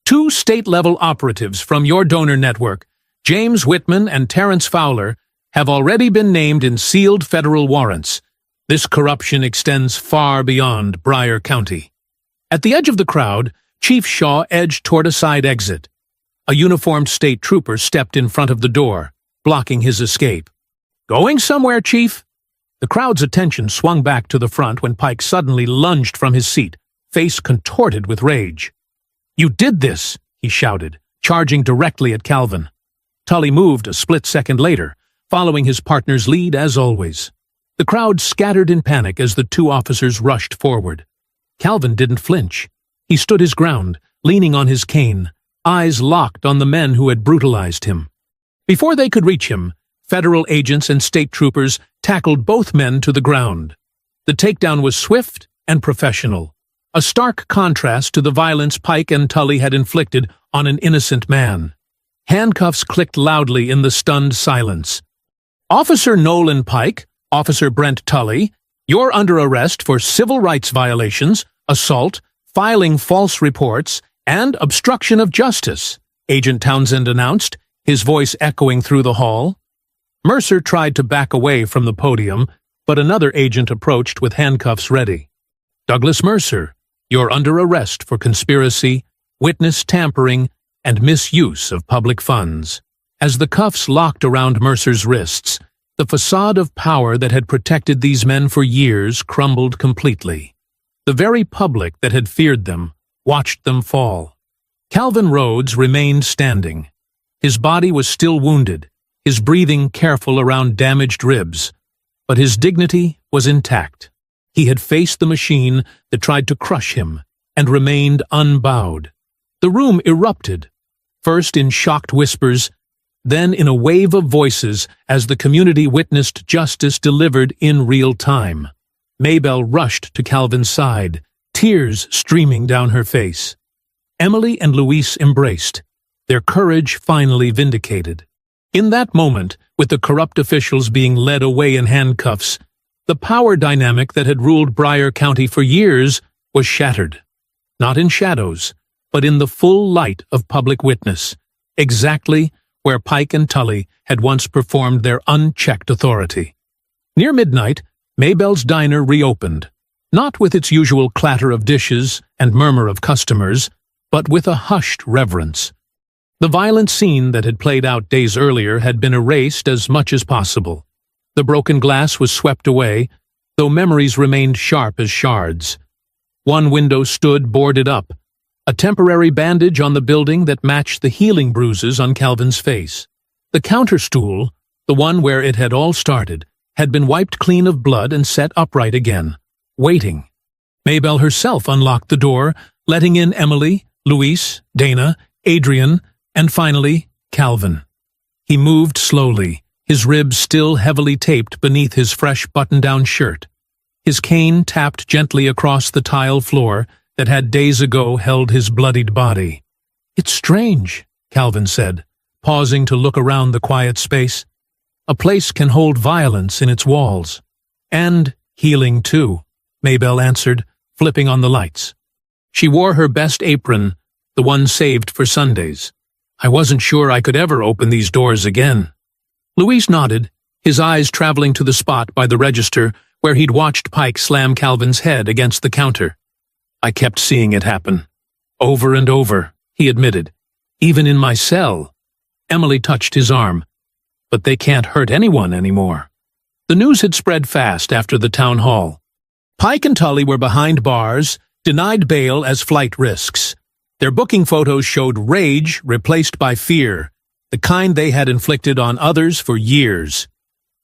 "2 state-level operatives from your donor network, James Whitman and Terrence Fowler, have already been named in sealed federal warrants. This corruption extends far beyond Bryan County." At the edge of the crowd, Chief Shaw edged toward a side exit. A uniformed state trooper stepped in front of the door, blocking his escape. "Going somewhere, Chief?" The crowd's attention swung back to the front when Pike suddenly lunged from his seat, face contorted with rage. "You did this!" he shouted, charging directly at Calvin. Tully moved a split second later, following his partner's lead as always. The crowd scattered in panic as the 2 officers rushed forward. Calvin didn't flinch. He stood his ground, leaning on his cane, eyes locked on the men who had brutalized him. Before they could reach him, federal agents and state troopers tackled both men to the ground. The takedown was swift and professional, a stark contrast to the violence Pike and Tully had inflicted on an innocent man. Handcuffs clicked loudly in the stunned silence. "Officer Nolan Pike, Officer Brent Tully, you're under arrest for civil rights violations, assault, filing false reports, and obstruction of justice," Agent Townsend announced, his voice echoing through the hall. Mercer tried to back away from the podium, but another agent approached with handcuffs ready. "Douglas Mercer, you're under arrest for conspiracy, witness tampering, and misuse of public funds." As the cuffs locked around Mercer's wrists, the facade of power that had protected these men for years crumbled completely. The very public that had feared them watched them fall. Calvin Rhodes remained standing. His body was still wounded, his breathing careful around damaged ribs, but his dignity was intact. He had faced the machine that tried to crush him and remained unbowed. The room erupted, first in shocked whispers, then in a wave of voices as the community witnessed justice delivered in real time. Maybelle rushed to Calvin's side, tears streaming down her face. Emily and Luis embraced, their courage finally vindicated. In that moment, with the corrupt officials being led away in handcuffs, the power dynamic that had ruled Bryan County for years was shattered. Not in shadows, but in the full light of public witness, exactly where Pike and Tully had once performed their unchecked authority. Near midnight, Maybelle's diner reopened, not with its usual clatter of dishes and murmur of customers, but with a hushed reverence. The violent scene that had played out days earlier had been erased as much as possible. The broken glass was swept away, though memories remained sharp as shards. One window stood boarded up, a temporary bandage on the building that matched the healing bruises on Calvin's face. The counter stool, the one where it had all started, had been wiped clean of blood and set upright again, waiting. Maybelle herself unlocked the door, letting in Emily, Louise, Dana, Adrian, and finally, Calvin. He moved slowly, his ribs still heavily taped beneath his fresh button-down shirt. His cane tapped gently across the tile floor that had days ago held his bloodied body. "It's strange," Calvin said, pausing to look around the quiet space. "A place can hold violence in its walls. And healing, too," Maybelle answered, flipping on the lights. She wore her best apron, the one saved for Sundays. "I wasn't sure I could ever open these doors again." Luis nodded, his eyes traveling to the spot by the register where he'd watched Pike slam Calvin's head against the counter. "I kept seeing it happen. Over and over," he admitted. "Even in my cell." Emily touched his arm. "But they can't hurt anyone anymore." The news had spread fast after the town hall. Pike and Tully were behind bars, denied bail as flight risks. Their booking photos showed rage replaced by fear, the kind they had inflicted on others for years.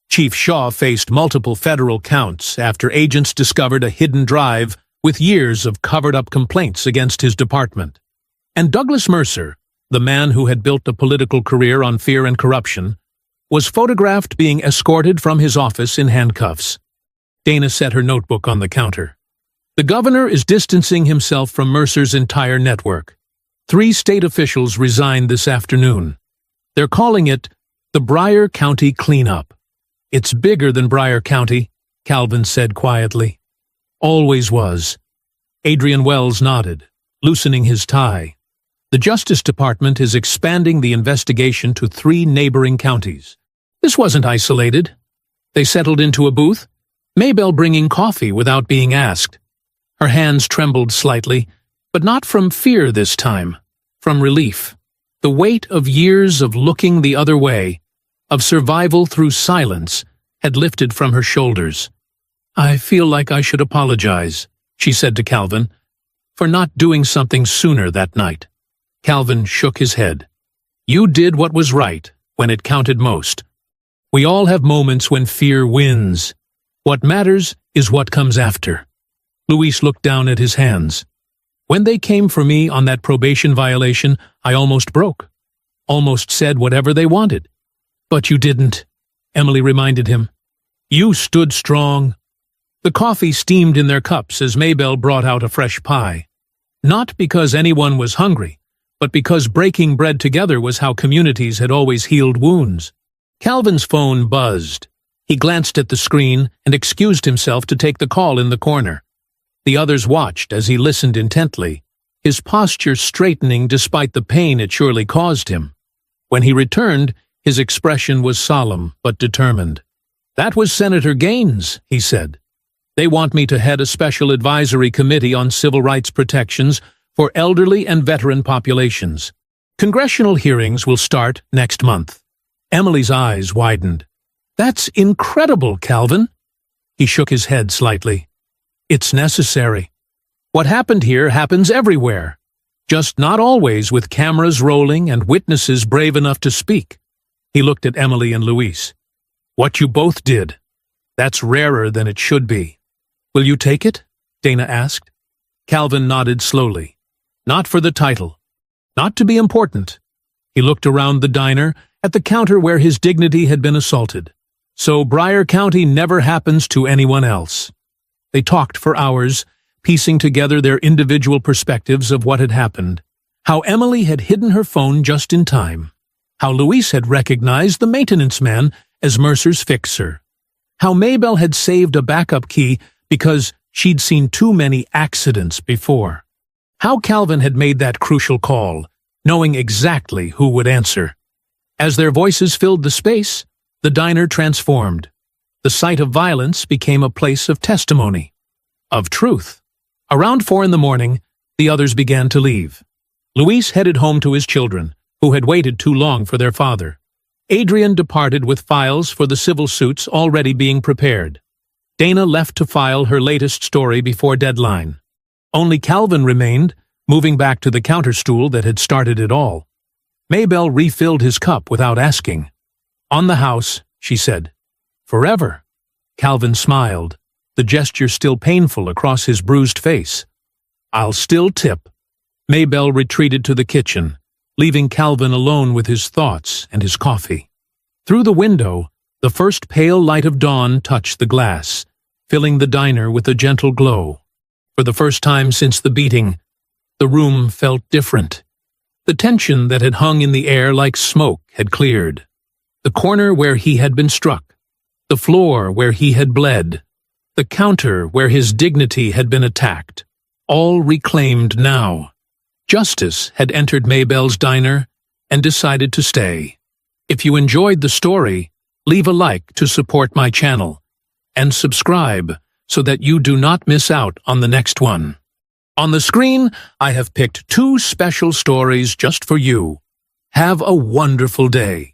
Chief Shaw faced multiple federal counts after agents discovered a hidden drive with years of covered-up complaints against his department. And Douglas Mercer, the man who had built a political career on fear and corruption, was photographed being escorted from his office in handcuffs. Dana set her notebook on the counter. "The governor is distancing himself from Mercer's entire network. 3 state officials resigned this afternoon. They're calling it the Bryer County Cleanup." "It's bigger than Bryer County," Calvin said quietly. "Always was." Adrian Wells nodded, loosening his tie. "The Justice Department is expanding the investigation to 3 neighboring counties. This wasn't isolated. They settled into a booth, Maybelle bringing coffee without being asked. Her hands trembled slightly, but not from fear this time, from relief. The weight of years of looking the other way, of survival through silence, had lifted from her shoulders. "I feel like I should apologize," she said to Calvin, "for not doing something sooner that night." Calvin shook his head. "You did what was right, when it counted most. We all have moments when fear wins. What matters is what comes after." Luis looked down at his hands. "When they came for me on that probation violation, I almost broke. Almost said whatever they wanted." "But you didn't," Emily reminded him. "You stood strong." The coffee steamed in their cups as Maybelle brought out a fresh pie. Not because anyone was hungry, but because breaking bread together was how communities had always healed wounds. Calvin's phone buzzed. He glanced at the screen and excused himself to take the call in the corner. The others watched as he listened intently, his posture straightening despite the pain it surely caused him. When he returned, his expression was solemn but determined. "That was Senator Gaines," he said. "They want me to head a special advisory committee on civil rights protections for elderly and veteran populations. Congressional hearings will start next month." Emily's eyes widened. "That's incredible, Calvin." He shook his head slightly. "It's necessary. What happened here happens everywhere, just not always with cameras rolling and witnesses brave enough to speak." He looked at Emily and Luis. "What you both did, that's rarer than it should be." "Will you take it?" Dana asked. Calvin nodded slowly. "Not for the title. Not to be important." He looked around the diner, at the counter where his dignity had been assaulted. "So Bryer County never happens to anyone else." They talked for hours, piecing together their individual perspectives of what had happened. How Emily had hidden her phone just in time. How Luis had recognized the maintenance man as Mercer's fixer. How Maybelle had saved a backup key because she'd seen too many accidents before. How Calvin had made that crucial call, knowing exactly who would answer. As their voices filled the space, the diner transformed. The site of violence became a place of testimony, of truth. Around 4 in the morning, the others began to leave. Luis headed home to his children, who had waited too long for their father. Adrian departed with files for the civil suits already being prepared. Dana left to file her latest story before deadline. Only Calvin remained, moving back to the counterstool that had started it all. Maybelle refilled his cup without asking. "On the house," she said. "Forever." Calvin smiled, the gesture still painful across his bruised face. "I'll still tip." Maybelle retreated to the kitchen, leaving Calvin alone with his thoughts and his coffee. Through the window, the first pale light of dawn touched the glass, filling the diner with a gentle glow. For the first time since the beating, the room felt different. The tension that had hung in the air like smoke had cleared. The corner where he had been struck, the floor where he had bled, the counter where his dignity had been attacked, all reclaimed now. Justice had entered Maybelle's diner and decided to stay. If you enjoyed the story, leave a like to support my channel, and subscribe so that you do not miss out on the next one. On the screen, I have picked 2 special stories just for you. Have a wonderful day.